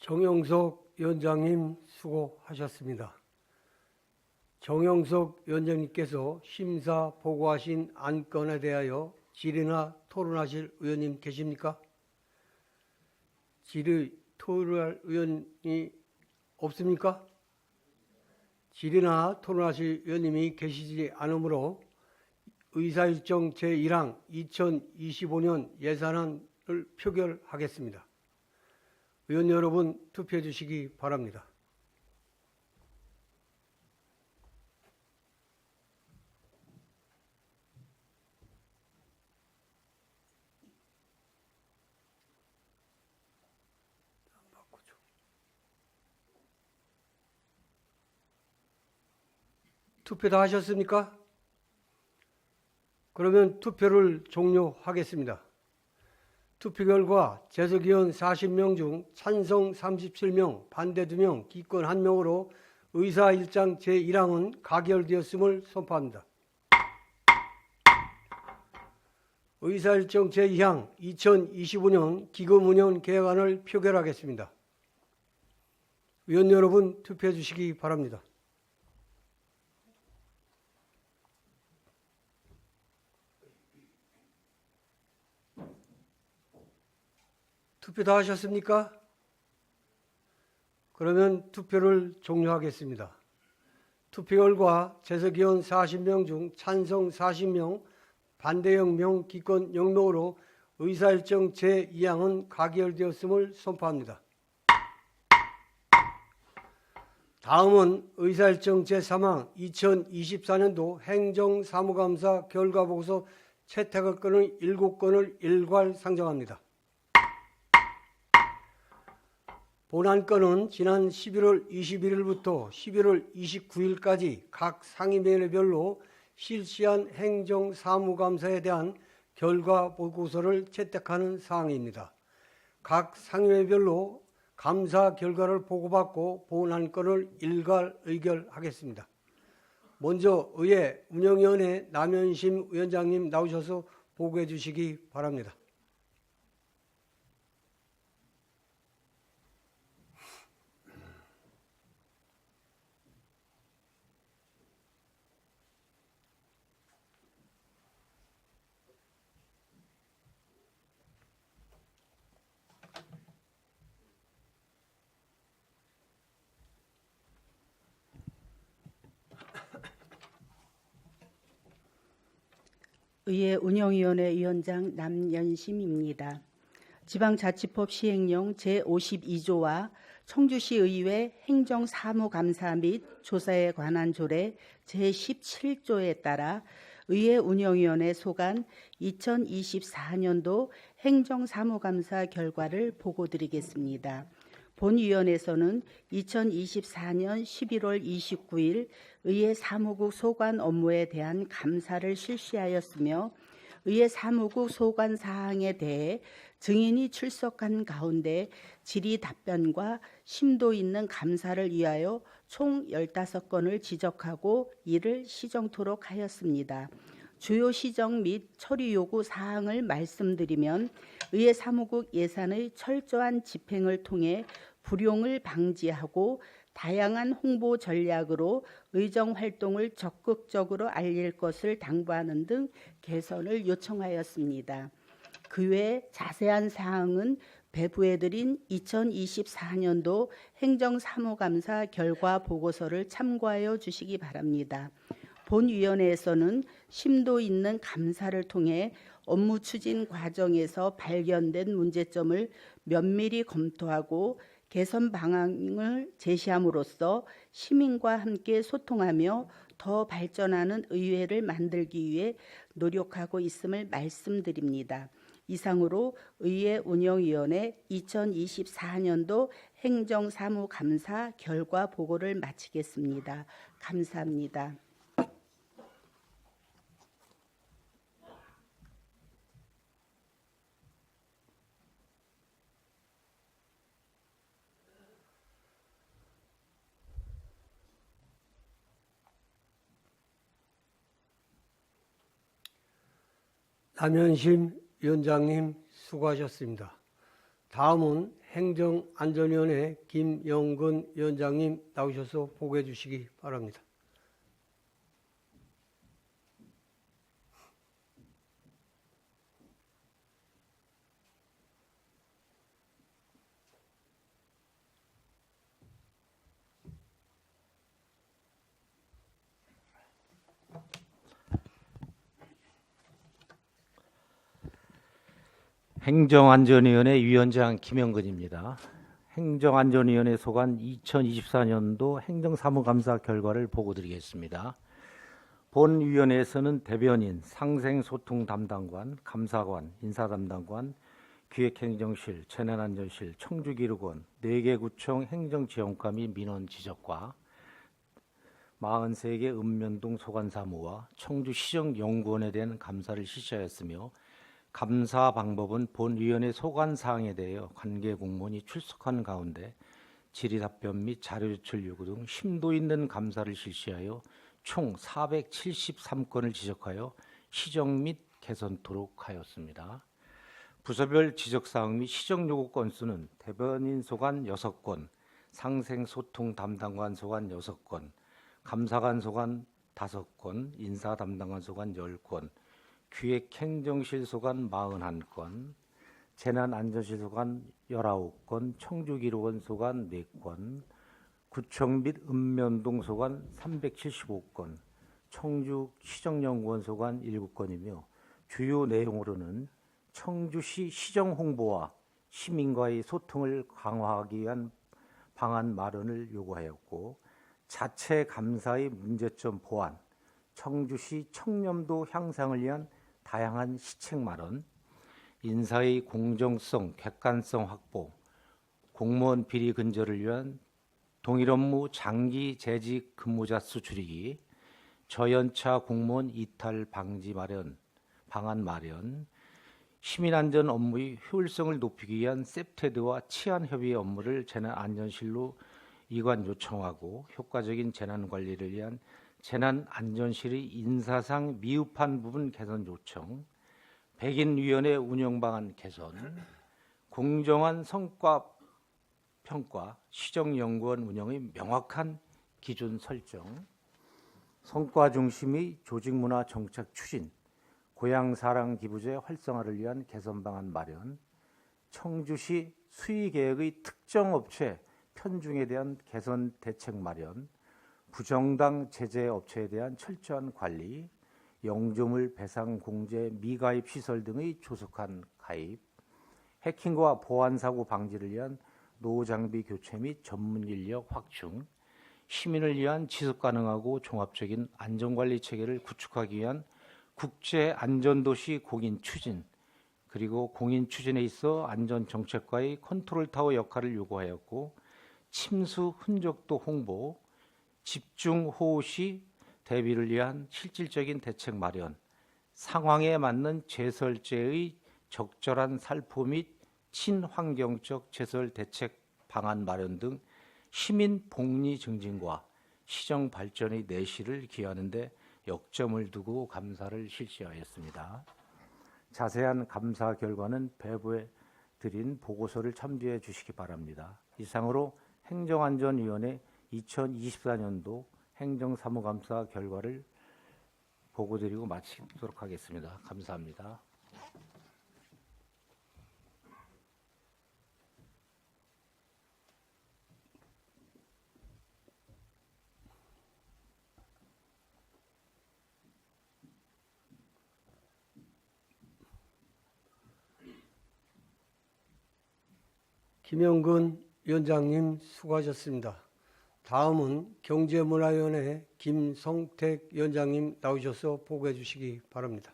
정영석 위원장님 수고하셨습니다. 정영석 위원장님께서 심사 보고하신 안건에 대하여 질의나 토론하실 의원님 계십니까? 질의 토론할 의원이 없습니까? 질의나 토론하실 의원님이 계시지 않으므로 의사일정 제1항 2025년 예산안을 표결하겠습니다. 의원 여러분 투표해 주시기 바랍니다. 투표 다 하셨습니까? 그러면 투표를 종료하겠습니다. 투표 결과 재석위원 40명 중 찬성 37명, 반대 2명, 기권 1명으로 의사일정 제1항은 가결되었음을 선포합니다. 의사일정 제2항 2025년 기금운영 계획안을 표결하겠습니다. 의원 여러분 투표해 주시기 바랍니다. 투표 다 하셨습니까? 그러면 투표를 종료하겠습니다. 투표 결과 재석위원 40명 중 찬성 40명, 반대 0명, 기권 0명으로 의사일정 제2항은 가결되었음을 선포합니다. 다음은 의사일정 제3항 2024년도 행정사무감사 결과보고서 채택할 건을 7건을 일괄 상정합니다. 본안건은 지난 11월 21일부터 11월 29일까지 각 상임위원회별로 실시한 행정사무감사에 대한 결과보고서를 채택하는 사항입니다. 각 상임위별로 감사 결과를 보고받고 본안건을 일괄 의결하겠습니다. 먼저 의회 운영위원회 남현심 위원장님 나오셔서 보고해 주시기 바랍니다. 의회 운영위원회 위원장 남연심입니다. 지방자치법 시행령 제52조와 청주시의회 행정사무감사 및 조사에 관한 조례 제17조에 따라 의회 운영위원회 소관 2024년도 행정사무감사 결과를 보고드리겠습니다. 본위원회에서는 2024년 11월 29일 의회 사무국 소관 업무에 대한 감사를 실시하였으며 의회 사무국 소관 사항에 대해 증인이 출석한 가운데 질의 답변과 심도 있는 감사를 위하여 총 15건을 지적하고 이를 시정토록 하였습니다. 주요 시정 및 처리 요구 사항을 말씀드리면 의회 사무국 예산의 철저한 집행을 통해 불용을 방지하고 다양한 홍보 전략으로 의정 활동을 적극적으로 알릴 것을 당부하는 등 개선을 요청하였습니다. 그 외 자세한 사항은 배부해드린 2024년도 행정사무감사 결과 보고서를 참고하여 주시기 바랍니다. 본위원회에서는 심도 있는 감사를 통해 업무 추진 과정에서 발견된 문제점을 면밀히 검토하고 개선 방안을 제시함으로써 시민과 함께 소통하며 더 발전하는 의회를 만들기 위해 노력하고 있음을 말씀드립니다. 이상으로 의회 운영위원회 2024년도 행정사무감사 결과 보고를 마치겠습니다. 감사합니다. 남현심 위원장님 수고하셨습니다. 다음은 행정안전위원회 김영근 위원장님 나오셔서 보고해 주시기 바랍니다. 행정안전위원회 위원장 김영근입니다. 행정안전위원회 소관 2024년도 행정사무감사 결과를 보고드리겠습니다. 본 위원회에서는 대변인, 상생소통 담당관, 감사관, 인사담당관, 기획행정실, 재난안전실, 청주기록원, 4개 구청 행정지원과 및 민원 지적과 43개 읍면동 소관사무와 청주시정연구원에 대한 감사를 실시하였으며 감사 방법은 본위원회 소관사항에 대하여 관계 공무원이 출석하는 가운데 질의답변 및 자료제출 요구 등 심도 있는 감사를 실시하여 총 473건을 지적하여 시정 및 개선토록 하였습니다. 부서별 지적사항 및 시정요구 건수는 대변인 소관 6건, 상생소통 담당관 소관 6건, 감사관 소관 5건, 인사담당관 소관 10건, 기획행정실 소관 41건, 재난안전실 소관 19건, 청주기록원 소관 4건, 구청 및 읍면동 소관 375건, 청주시정연구원 소관 7건이며 주요 내용으로는 청주시 시정 홍보와 시민과의 소통을 강화하기 위한 방안 마련을 요구하였고 자체 감사의 문제점 보완, 청주시 청렴도 향상을 위한 다양한 시책 마련, 인사의 공정성, 객관성 확보, 공무원 비리 근절을 위한 동일 업무 장기 재직 근무자 수 줄이기, 저연차 공무원 이탈 방지 마련, 방안 마련, 시민안전 업무의 효율성을 높이기 위한 셉테드와 치안협의 업무를 재난안전실로 이관 요청하고 효과적인 재난관리를 위한 재난안전실의 인사상 미흡한 부분 개선 요청, 백인위원회 운영방안 개선, 공정한 성과 평가, 시정연구원 운영의 명확한 기준 설정, 성과 중심의 조직문화 정책 추진, 고향사랑기부제 활성화를 위한 개선 방안 마련, 청주시 수의계획의 특정 업체 편중에 대한 개선 대책 마련, 부정당 제재 업체에 대한 철저한 관리, 영조물 배상 공제 미가입 시설 등의 조속한 가입, 해킹과 보안사고 방지를 위한 노장비 교체 및 전문 인력 확충, 시민을 위한 지속가능하고 종합적인 안전관리 체계를 구축하기 위한 국제안전도시 공인 추진, 그리고 공인 추진에 있어 안전정책과의 컨트롤타워 역할을 요구하였고 침수 흔적도 홍보, 집중호우 시 대비를 위한 실질적인 대책 마련, 상황에 맞는 제설제의 적절한 살포 및 친환경적 제설 대책 방안 마련 등 시민 복리 증진과 시정 발전의 내실을 기하는 데 역점을 두고 감사를 실시하였습니다. 자세한 감사 결과는 배부해 드린 보고서를 참조해 주시기 바랍니다. 이상으로 행정안전위원회 2024년도 행정사무감사 결과를 보고드리고 마치도록 하겠습니다. 감사합니다. 김영근 위원장님 수고하셨습니다. 다음은 경제문화위원회 김성택 위원장님 나오셔서 보고해 주시기 바랍니다.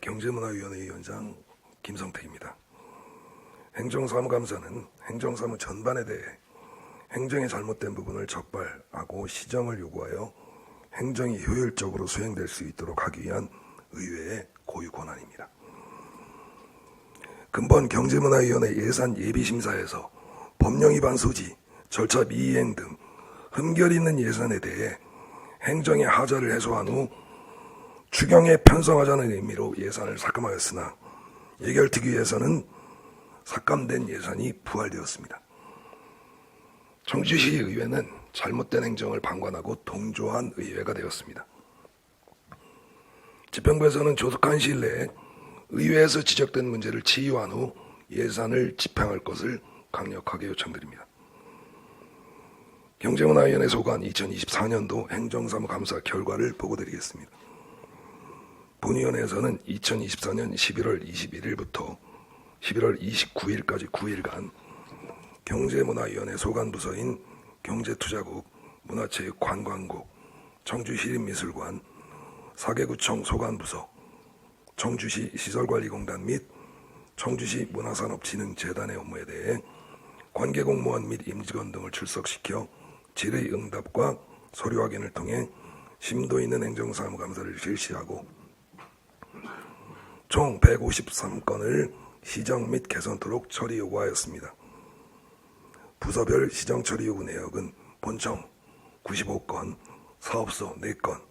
경제문화위원회 위원장 김성택입니다. 행정사무감사는 행정사무 전반에 대해 행정의 잘못된 부분을 적발하고 시정을 요구하여 행정이 효율적으로 수행될 수 있도록 하기 위한 의회의 고유 권한입니다. 근본 경제문화위원회 예산 예비심사에서 법령 위반 소지, 절차 미이행 등 흠결 있는 예산에 대해 행정의 하자를 해소한 후 추경에 편성하자는 의미로 예산을 삭감하였으나 예결특위에서는 삭감된 예산이 부활되었습니다. 청주시 의회는 잘못된 행정을 방관하고 동조한 의회가 되었습니다. 집행부에서는 조속한 시일 내에 의회에서 지적된 문제를 치유한 후 예산을 집행할 것을 강력하게 요청드립니다. 경제문화위원회 소관 2024년도 행정사무감사 결과를 보고드리겠습니다. 본위원회에서는 2024년 11월 21일부터 11월 29일까지 9일간 경제문화위원회 소관부서인 경제투자국, 문화체육관광국, 청주시립미술관, 사개구청 소관부서, 청주시 시설관리공단 및 청주시 문화산업진흥재단의 업무에 대해 관계공무원 및 임직원 등을 출석시켜 질의응답과 서류 확인을 통해 심도 있는 행정사무감사를 실시하고 총 153건을 시정 및 개선토록 처리 요구하였습니다. 부서별 시정 처리 요구 내역은 본청 95건, 사업소 4건,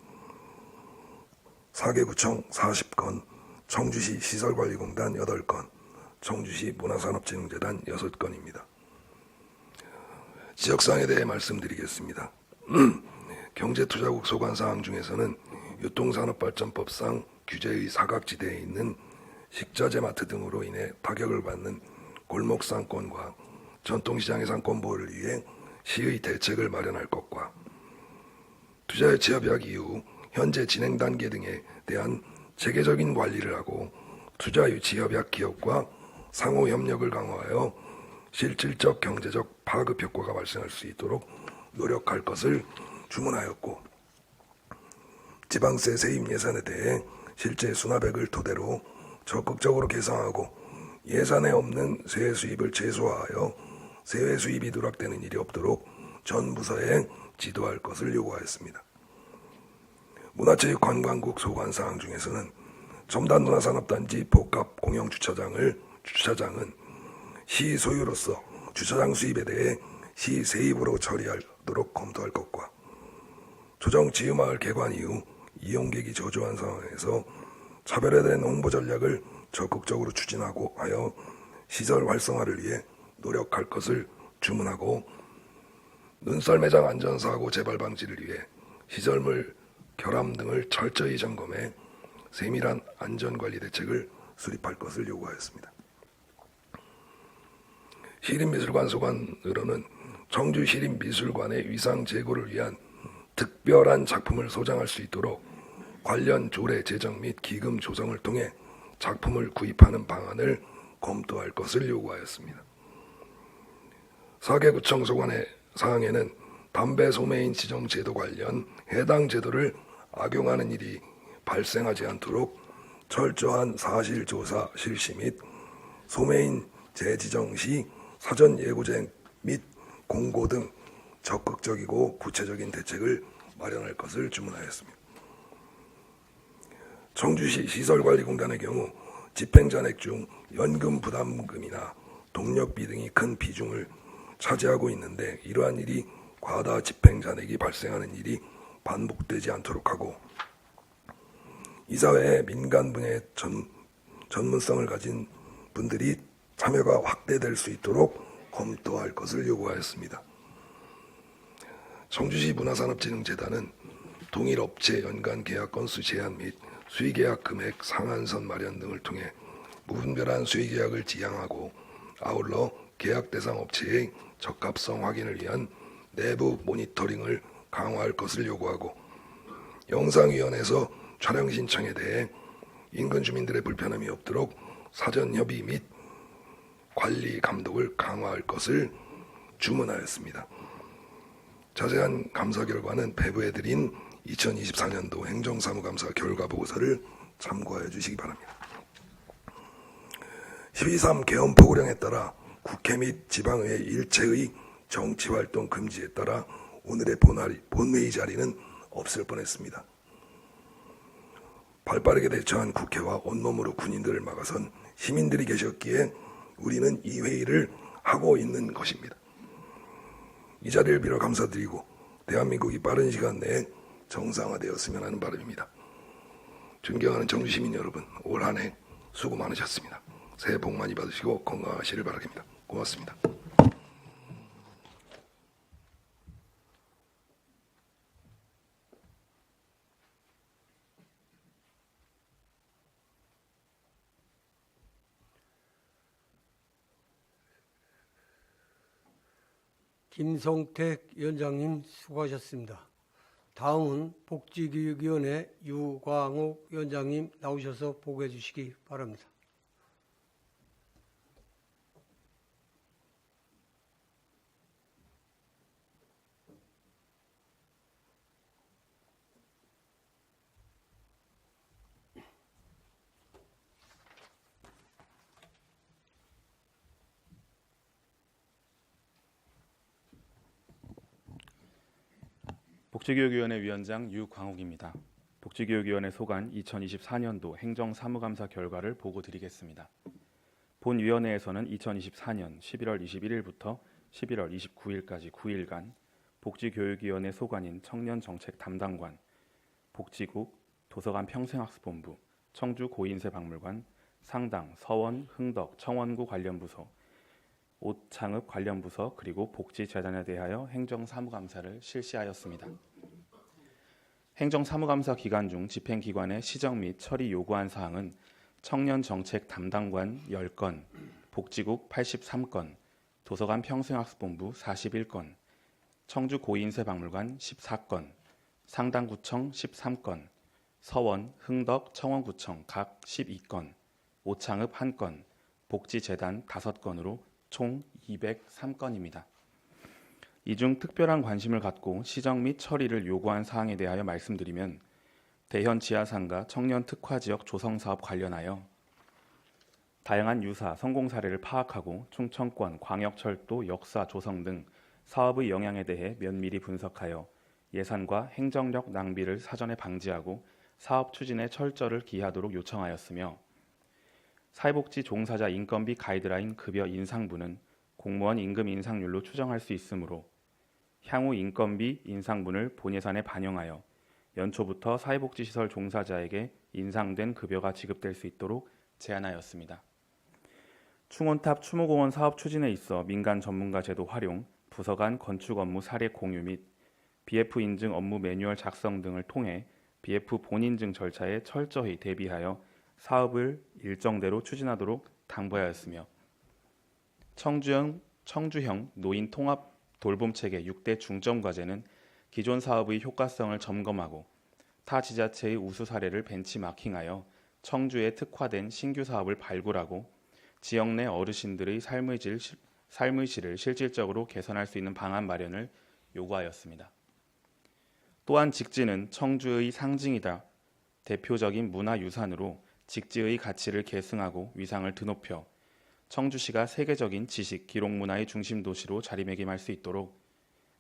사개구청 40건, 청주시 시설관리공단 8건, 청주시 문화산업진흥재단 6건입니다. 지적사항에 대해 말씀드리겠습니다. 경제투자국 소관사항 중에서는 유통산업발전법상 규제의 사각지대에 있는 식자재 마트 등으로 인해 타격을 받는 골목상권과 전통시장의 상권보호를 위해 시의 대책을 마련할 것과 투자의 취업약 이후 현재 진행 단계 등에 대한 체계적인 관리를 하고 투자 유치 협약 기업과 상호 협력을 강화하여 실질적 경제적 파급 효과가 발생할 수 있도록 노력할 것을 주문하였고, 지방세 세입 예산에 대해 실제 수납액을 토대로 적극적으로 계상하고 예산에 없는 세외 수입을 최소화하여 세외 수입이 누락되는 일이 없도록 전 부서에 지도할 것을 요구하였습니다. 문화체육관광국 소관사항 중에서는 첨단문화산업단지 복합공영주차장은 시 소유로서 주차장 수입에 대해 시 세입으로 처리하도록 검토할 것과 조정 지유마을 개관 이후 이용객이 저조한 상황에서 차별화된 홍보 전략을 적극적으로 추진하고 하여 시설 활성화를 위해 노력할 것을 주문하고, 눈썰 매장 안전사고 재발 방지를 위해 시설물 결함 등을 철저히 점검해 세밀한 안전관리 대책을 수립할 것을 요구하였습니다. 시립미술관 소관으로는 청주 시립미술관의 위상 제고를 위한 특별한 작품을 소장할 수 있도록 관련 조례 제정 및 기금 조성을 통해 작품을 구입하는 방안을 검토할 것을 요구하였습니다. 사개구청 소관의 사항에는 담배 소매인 지정 제도 관련 해당 제도를 악용하는 일이 발생하지 않도록 철저한 사실조사 실시 및 소매인 재지정 시 사전 예고제 및 공고 등 적극적이고 구체적인 대책을 마련할 것을 주문하였습니다. 청주시 시설관리공단의 경우 집행잔액 중 연금 부담금이나 동력비 등이 큰 비중을 차지하고 있는데, 이러한 일이 과다 집행잔액이 발생하는 일이 반복되지 않도록 하고, 이사회에 민간 분야의 전문성을 가진 분들이 참여가 확대될 수 있도록 검토할 것을 요구하였습니다. 청주시 문화산업진흥재단은 동일 업체 연간 계약 건수 제한 및 수의계약 금액 상한선 마련 등을 통해 무분별한 수의계약을 지향하고, 아울러 계약 대상 업체의 적합성 확인을 위한 내부 모니터링을 강화할 것을 요구하고, 영상위원회에서 촬영 신청에 대해 인근 주민들의 불편함이 없도록 사전 협의 및 관리 감독을 강화할 것을 주문하였습니다. 자세한 감사 결과는 배부해드린 2024년도 행정사무감사 결과보고서를 참고하여 주시기 바랍니다. 12.3 개헌 포고령에 따라 국회 및 지방의회 일체의 정치활동 금지에 따라 오늘의 본회의 자리는 없을 뻔했습니다. 발빠르게 대처한 국회와 온몸으로 군인들을 막아선 시민들이 계셨기에 우리는 이 회의를 하고 있는 것입니다. 이 자리를 빌어 감사드리고 대한민국이 빠른 시간 내에 정상화되었으면 하는 바람입니다. 존경하는 청주시민 여러분, 올 한 해 수고 많으셨습니다. 새해 복 많이 받으시고 건강하시길 바랍니다. 고맙습니다. 김성택 위원장님 수고하셨습니다. 다음은 복지교육위원회 유광옥 위원장님 나오셔서 보고해 주시기 바랍니다. 복지교육위원회 위원장 유광욱입니다. 복지교육위원회 소관 2024년도 행정사무감사 결과를 보고드리겠습니다. 본위원회에서는 2024년 11월 21일부터 11월 29일까지 9일간 복지교육위원회 소관인 청년정책 담당관, 복지국, 도서관 평생학습본부, 청주 고인세박물관, 상당, 서원, 흥덕, 청원구 관련 부서, 옷창읍 관련 부서 그리고 복지재단에 대하여 행정사무감사를 실시하였습니다. 행정사무감사 기간 중 집행기관의 시정 및 처리 요구한 사항은 청년정책 담당관 10건, 복지국 83건, 도서관 평생학습본부 41건, 청주 고인세박물관 14건, 상당구청 13건, 서원, 흥덕, 청원구청 각 12건, 옷창읍 1건, 복지재단 5건으로 총 203건입니다. 이 중 특별한 관심을 갖고 시정 및 처리를 요구한 사항에 대하여 말씀드리면 대현 지하상가 청년 특화지역 조성사업 관련하여 다양한 유사 성공 사례를 파악하고 충청권 광역철도 역사 조성 등 사업의 영향에 대해 면밀히 분석하여 예산과 행정력 낭비를 사전에 방지하고 사업 추진에 철저를 기하도록 요청하였으며 사회복지 종사자 인건비 가이드라인 급여 인상분은 공무원 임금 인상률로 추정할 수 있으므로 향후 인건비 인상분을 본예산에 반영하여 연초부터 사회복지시설 종사자에게 인상된 급여가 지급될 수 있도록 제안하였습니다. 충원탑 추모공원 사업 추진에 있어 민간 전문가 제도 활용, 부서 간 건축 업무 사례 공유 및 BF 인증 업무 매뉴얼 작성 등을 통해 BF 본인증 절차에 철저히 대비하여 사업을 일정대로 추진하도록 당부하였으며 청주형 노인 통합 돌봄체계 6대 중점 과제는 기존 사업의 효과성을 점검하고 타 지자체의 우수 사례를 벤치마킹하여 청주에 특화된 신규 사업을 발굴하고 지역 내 어르신들의 삶의 질을 실질적으로 개선할 수 있는 방안 마련을 요구하였습니다. 또한 직지는 청주의 상징이다. 대표적인 문화유산으로 직지의 가치를 계승하고 위상을 드높여 청주시가 세계적인 지식, 기록 문화의 중심 도시로 자리매김할 수 있도록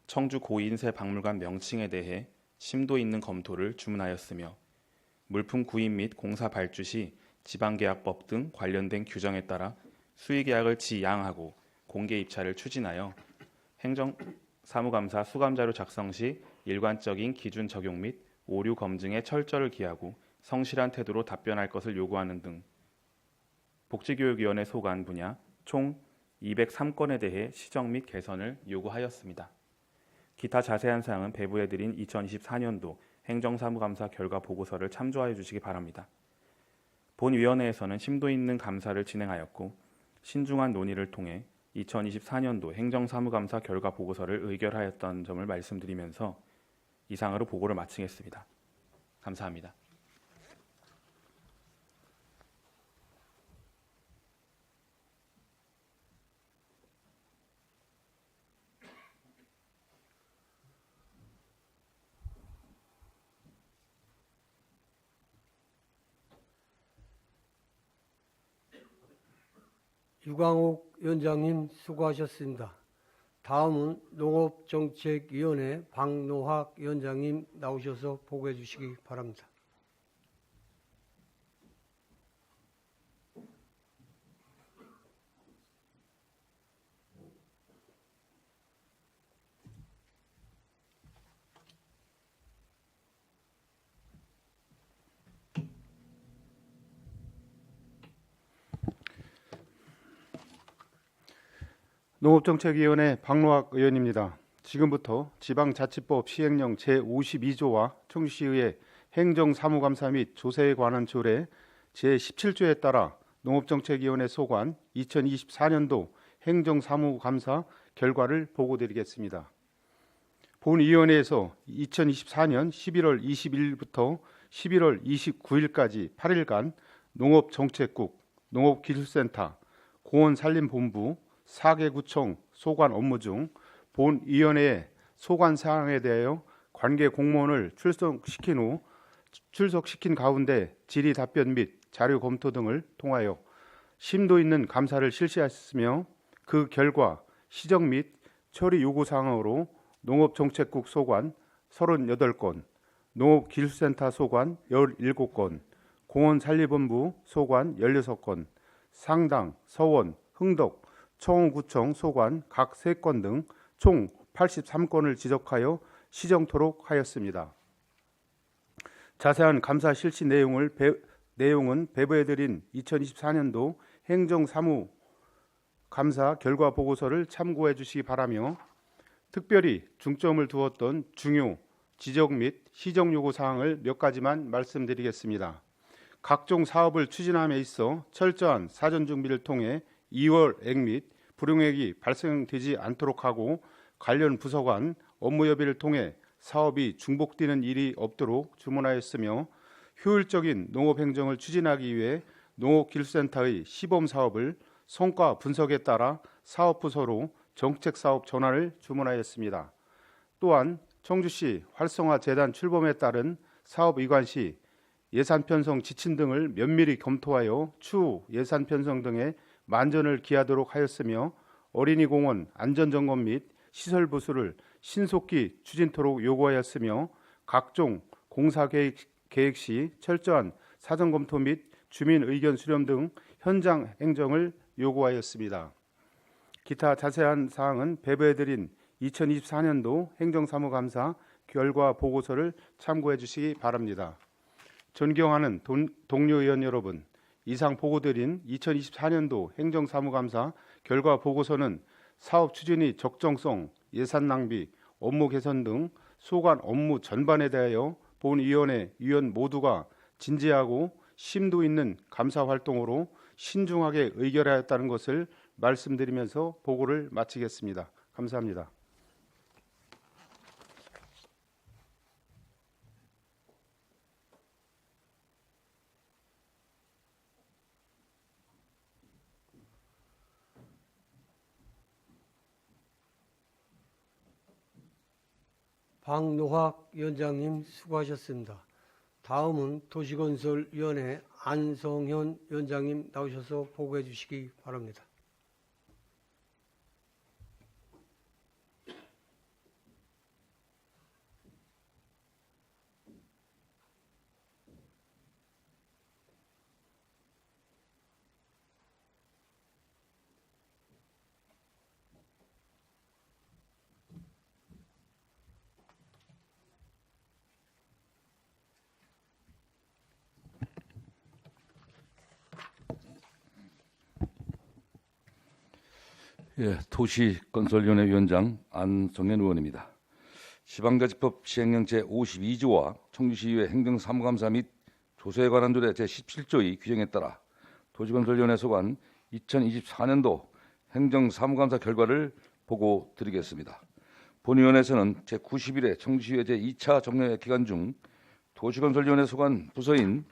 청주 고인세 박물관 명칭에 대해 심도 있는 검토를 주문하였으며 물품 구입 및 공사 발주 시 지방계약법 등 관련된 규정에 따라 수의계약을 지양하고 공개 입찰을 추진하여 행정사무감사 수감자료 작성 시 일관적인 기준 적용 및 오류 검증에 철저를 기하고 성실한 태도로 답변할 것을 요구하는 등 복지교육위원회 소관 분야 총 203건에 대해 시정 및 개선을 요구하였습니다. 기타 자세한 사항은 배부해드린 2024년도 행정사무감사 결과 보고서를 참조하여 주시기 바랍니다. 본위원회에서는 심도 있는 감사를 진행하였고 신중한 논의를 통해 2024년도 행정사무감사 결과 보고서를 의결하였던 점을 말씀드리면서 이상으로 보고를 마치겠습니다. 감사합니다. 유광옥 위원장님 수고하셨습니다. 다음은 농업정책위원회 박노학 위원장님 나오셔서 보고해 주시기 바랍니다. 농업정책위원회 박노학 의원입니다. 지금부터 지방자치법 시행령 제52조와 청주시의회 행정사무감사 및 조세에 관한 조례 제17조에 따라 농업정책위원회 소관 2024년도 행정사무감사 결과를 보고드리겠습니다. 본위원회에서 2024년 11월 20일부터 11월 29일까지 8일간 농업정책국, 농업기술센터, 공원산림본부, 4개 구청 소관 업무 중 본위원회의 소관 사항에 대하여 관계 공무원을 출석시킨 가운데 질의 답변 및 자료 검토 등을 통하여 심도 있는 감사를 실시하였으며 그 결과 시정 및 처리 요구 사항으로 농업정책국 소관 38건, 농업기술센터 소관 17건, 공원산림본부 소관 16건, 상당, 서원, 흥덕, 청호구청 소관 각 3건 등 총 83건을 지적하여 시정토록 하였습니다. 자세한 감사 실시 내용은 배부해드린 2024년도 행정사무 감사 결과 보고서를 참고해 주시기 바라며 특별히 중점을 두었던 중요 지적 및 시정 요구 사항을 몇 가지만 말씀드리겠습니다. 각종 사업을 추진함에 있어 철저한 사전 준비를 통해 2월액 및 불용액이 발생되지 않도록 하고 관련 부서 간 업무 협의를 통해 사업이 중복되는 일이 없도록 주문하였으며 효율적인 농업행정을 추진하기 위해 농업기술센터의 시범사업을 성과 분석에 따라 사업부서로 정책사업 전환을 주문하였습니다. 또한 청주시 활성화재단 출범에 따른 사업 이관 시 예산 편성 지침 등을 면밀히 검토하여 추후 예산 편성 등에 만전을 기하도록 하였으며 어린이공원 안전점검 및 시설 부수를 신속히 추진토록 요구하였으며 각종 공사계획 시 철저한 사전검토 및 주민 의견 수렴 등 현장 행정을 요구하였습니다. 기타 자세한 사항은 배부해드린 2024년도 행정사무감사 결과 보고서를 참고해 주시기 바랍니다. 존경하는 동료 의원 여러분, 이상 보고드린 2024년도 행정사무감사 결과 보고서는 사업 추진의 적정성, 예산 낭비, 업무 개선 등 소관 업무 전반에 대하여 본위원회 위원 모두가 진지하고 심도 있는 감사 활동으로 신중하게 의결하였다는 것을 말씀드리면서 보고를 마치겠습니다. 감사합니다. 박노학 위원장님 수고하셨습니다. 다음은 도시건설위원회 안성현 위원장님 나오셔서 보고해 주시기 바랍니다. 예, 도시건설위원회 위원장 안성현 의원입니다. 지방자치법 시행령 제52조와 청주시의회 행정사무감사 및 조세에 관한 조례 제17조의 규정에 따라 도시건설위원회 소관 2024년도 행정사무감사 결과를 보고 드리겠습니다. 본위원회에서는 제91회 청주시의회 제2차 정례 기간 중 도시건설위원회 소관 부서인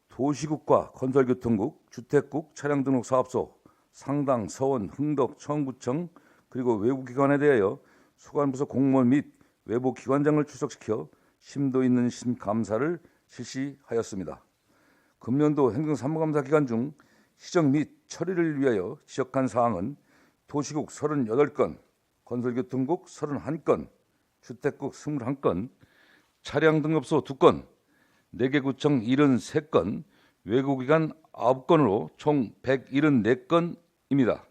도시국과 건설교통국, 주택국, 차량등록사업소, 상당, 서원, 흥덕, 청구청 그리고 외부기관에 대하여 소관부서 공무원 및 외부기관장을 출석시켜 심도 있는 심감사를 실시하였습니다. 금년도 행정사무감사 기간 중 시정 및 처리를 위하여 지적한 사항은 도시국 38건, 건설교통국 31건, 주택국 21건, 차량등록소 2건, 4개 구청 73건, 외국기관 9건으로 총 174건입니다.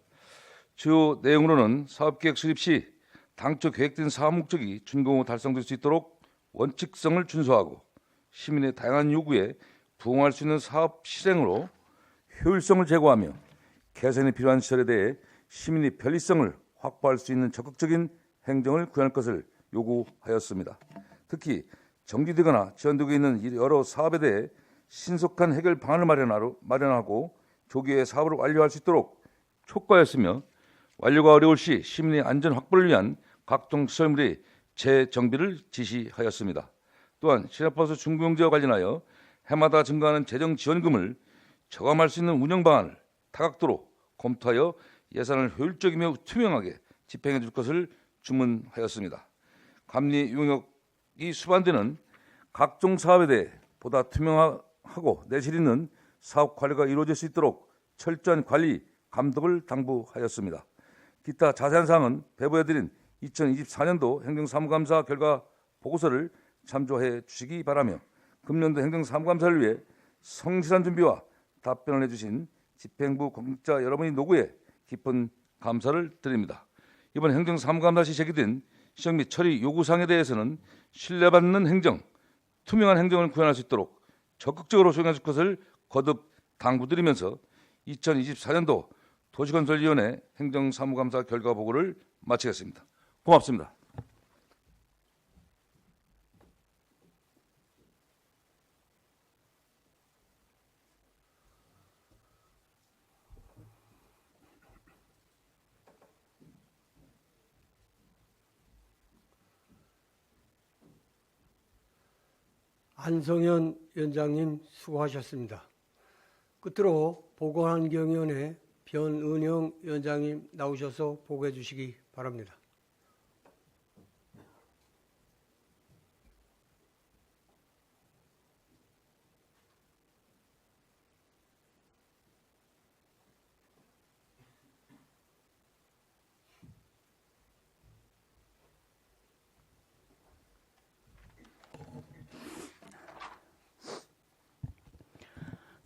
주요 내용으로는 사업계획 수립 시 당초 계획된 사업 목적이 준공 후 달성될 수 있도록 원칙성을 준수하고 시민의 다양한 요구에 부응할 수 있는 사업 실행으로 효율성을 제고하며 개선이 필요한 시설에 대해 시민의 편리성을 확보할 수 있는 적극적인 행정을 구현할 것을 요구하였습니다. 특히 정지되거나 지연되고 있는 여러 사업에 대해 신속한 해결 방안을 마련하고 조기에 사업을 완료할 수 있도록 촉구하였으며 완료가 어려울 시 시민의 안전 확보를 위한 각종 시설물의 재정비를 지시하였습니다. 또한 시내버스 중부용지와 관련하여 해마다 증가하는 재정 지원금을 저감할 수 있는 운영 방안을 다각도로 검토하여 예산을 효율적이며 투명하게 집행해 줄 것을 주문하였습니다. 감리 용역이 수반되는 각종 사업에 대해 보다 투명하고 내실 있는 사업 관리가 이루어질 수 있도록 철저한 관리, 감독을 당부하였습니다. 기타 자세한 사항은 배부해드린 2024년도 행정사무감사 결과 보고서를 참조해 주시기 바라며 금년도 행정사무감사를 위해 성실한 준비와 답변을 해주신 집행부 공직자 여러분의 노고에 깊은 감사를 드립니다. 이번 행정사무감사 시 제기된 시정 및 처리 요구사항에 대해서는 신뢰받는 행정, 투명한 행정을 구현할 수 있도록 적극적으로 수행해 줄 것을 거듭 당부드리면서 2024년도 도시건설위원회 행정사무감사 결과 보고를 마치겠습니다. 고맙습니다. 안성현 위원장님 수고하셨습니다. 끝으로 보건환경위원회 변은영 위원장님 나오셔서 보고해 주시기 바랍니다.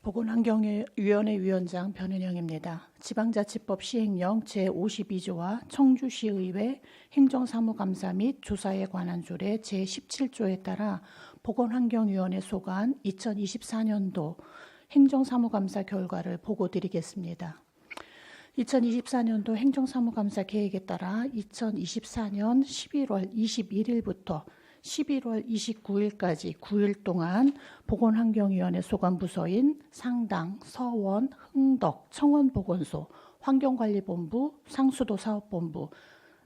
보건환경위원회 위원장 변은영입니다. 지방자치법 시행령 제52조와 청주시의회 행정사무감사 및 조사에 관한 조례 제17조에 따라 보건환경위원회 소관 2024년도 행정사무감사 결과를 보고드리겠습니다. 2024년도 행정사무감사 계획에 따라 2024년 11월 21일부터 11월 29일까지 9일 동안 보건환경위원회 소관부서인 상당, 서원, 흥덕, 청원보건소, 환경관리본부, 상수도사업본부,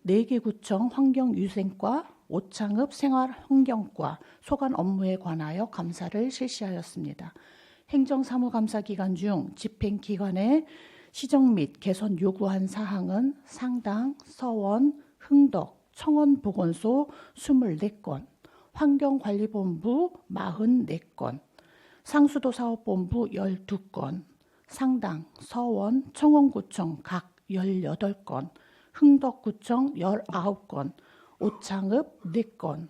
4개 구청 환경위생과, 오창읍 생활환경과 소관 업무에 관하여 감사를 실시하였습니다. 행정사무감사 기간 중 집행기관에 시정 및 개선 요구한 사항은 상당, 서원, 흥덕, 청원보건소 24건, 환경관리본부 44건, 상수도사업본부 12건, 상당, 서원, 청원구청 각 18건, 흥덕구청 19건, 오창읍 4건,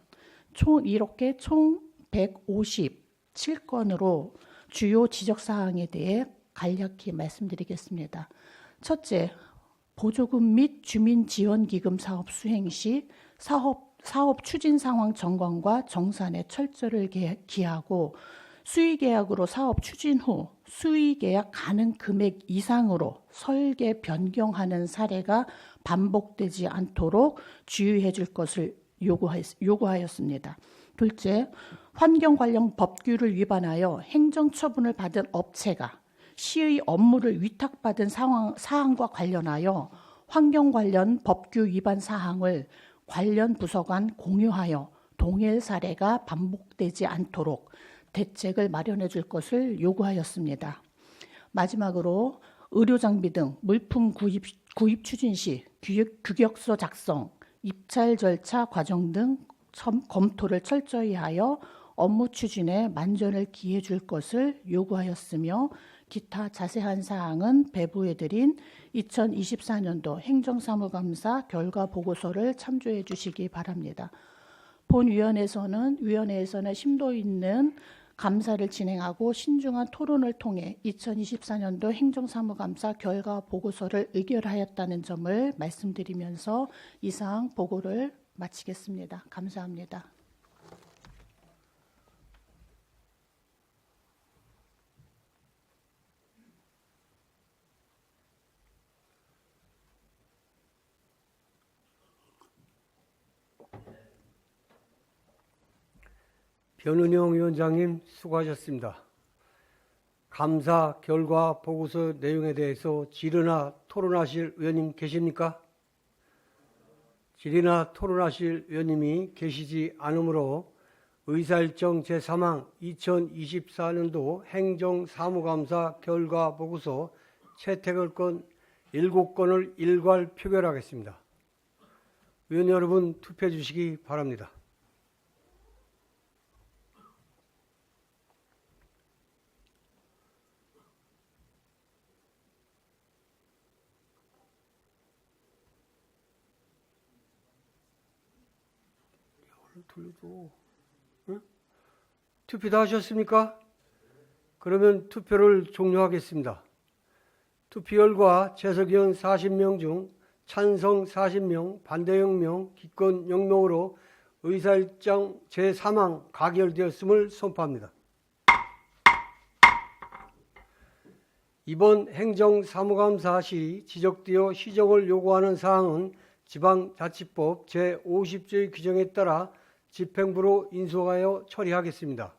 이렇게 총 157건으로 주요 지적사항에 대해 간략히 말씀드리겠습니다. 첫째, 보조금 및 주민지원기금 사업 수행 시 사업 추진 상황 점검과 정산에 철저를 기하고 수의계약으로 사업 추진 후 수의계약 가능 금액 이상으로 설계 변경하는 사례가 반복되지 않도록 주의해 줄 것을 요구하였습니다. 둘째, 환경 관련 법규를 위반하여 행정처분을 받은 업체가 시의 업무를 위탁받은 사항과 관련하여 환경 관련 법규 위반 사항을 관련 부서 간 공유하여 동일 사례가 반복되지 않도록 대책을 마련해 줄 것을 요구하였습니다. 마지막으로 의료장비 등 물품 구입 추진 시 규격서 작성, 입찰 절차 과정 등 검토를 철저히 하여 업무 추진에 만전을 기해 줄 것을 요구하였으며 기타 자세한 사항은 배부해드린 2024년도 행정사무감사 결과 보고서를 참조해 주시기 바랍니다. 본 위원회에서는 심도 있는 감사를 진행하고 신중한 토론을 통해 2024년도 행정사무감사 결과 보고서를 의결하였다는 점을 말씀드리면서 이상 보고를 마치겠습니다. 감사합니다. 변은영 위원장님 수고하셨습니다. 감사 결과 보고서 내용에 대해서 질의나 토론하실 의원님 계십니까? 질의나 토론하실 의원님이 계시지 않으므로 의사일정 제3항 2024년도 행정사무감사 결과 보고서 채택을 건 7건을 일괄 표결하겠습니다. 의원 여러분 투표해 주시기 바랍니다. 돌려줘. 응? 투표 다 하셨습니까? 그러면 투표를 종료하겠습니다. 투표 결과 재석 의원 40명 중 찬성 40명, 반대 0명, 기권 0명으로 의사일정 제3항 가결되었음을 선포합니다. 이번 행정사무감사 시 지적되어 시정을 요구하는 사항은 지방자치법 제50조의 규정에 따라 집행부로 인수하여 처리하겠습니다.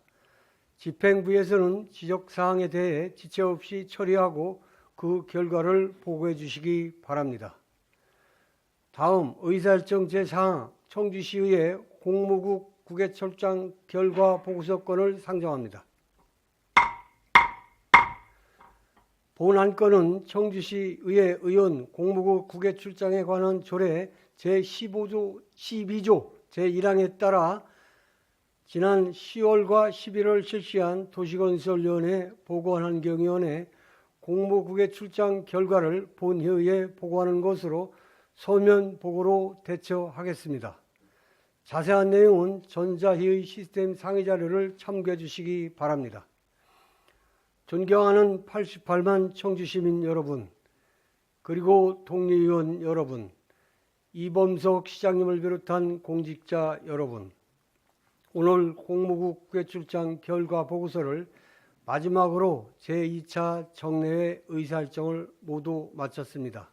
집행부에서는 지적사항에 대해 지체 없이 처리하고 그 결과를 보고해 주시기 바랍니다. 다음 의사일정 제4항 청주시의회 공무국 국외출장 결과 보고서 건을 상정합니다. 본 안건은 청주시의회 의원 공무국 국외출장에 관한 조례 제12조 제1항에 따라 지난 10월과 11월 실시한 도시건설위원회 보건환경위원회 공무국외 출장 결과를 본회의에 보고하는 것으로 서면 보고로 대처하겠습니다. 자세한 내용은 전자회의 시스템 상의 자료를 참고해 주시기 바랍니다. 존경하는 88만 청주시민 여러분, 그리고 동료의원 여러분, 이범석 시장님을 비롯한 공직자 여러분, 오늘 공무국 국외출장 결과 보고서를 마지막으로 제2차 정례회 의사일정을 모두 마쳤습니다.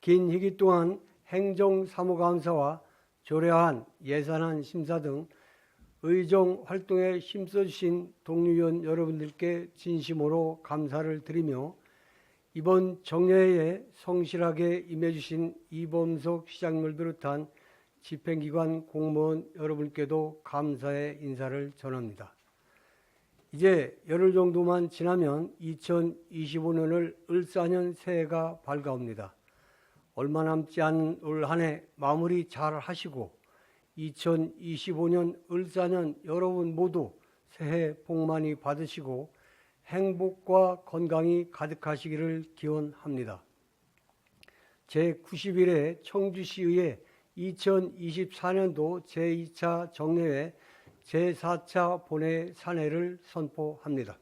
긴 희기 동안 행정사무감사와 조례안, 예산안 심사 등 의정 활동에 힘써주신 동료위원 여러분들께 진심으로 감사를 드리며 이번 정례회에 성실하게 임해주신 이범석 시장님을 비롯한 집행기관 공무원 여러분께도 감사의 인사를 전합니다. 이제 열흘 정도만 지나면 2025년을 을사년 새해가 밝아옵니다. 얼마 남지 않은 올 한 해 마무리 잘 하시고 2025년 을사년 여러분 모두 새해 복 많이 받으시고 행복과 건강이 가득하시기를 기원합니다. 제91회 청주시의회 2024년도 제2차 정례회 제4차 본회 산회를 선포합니다.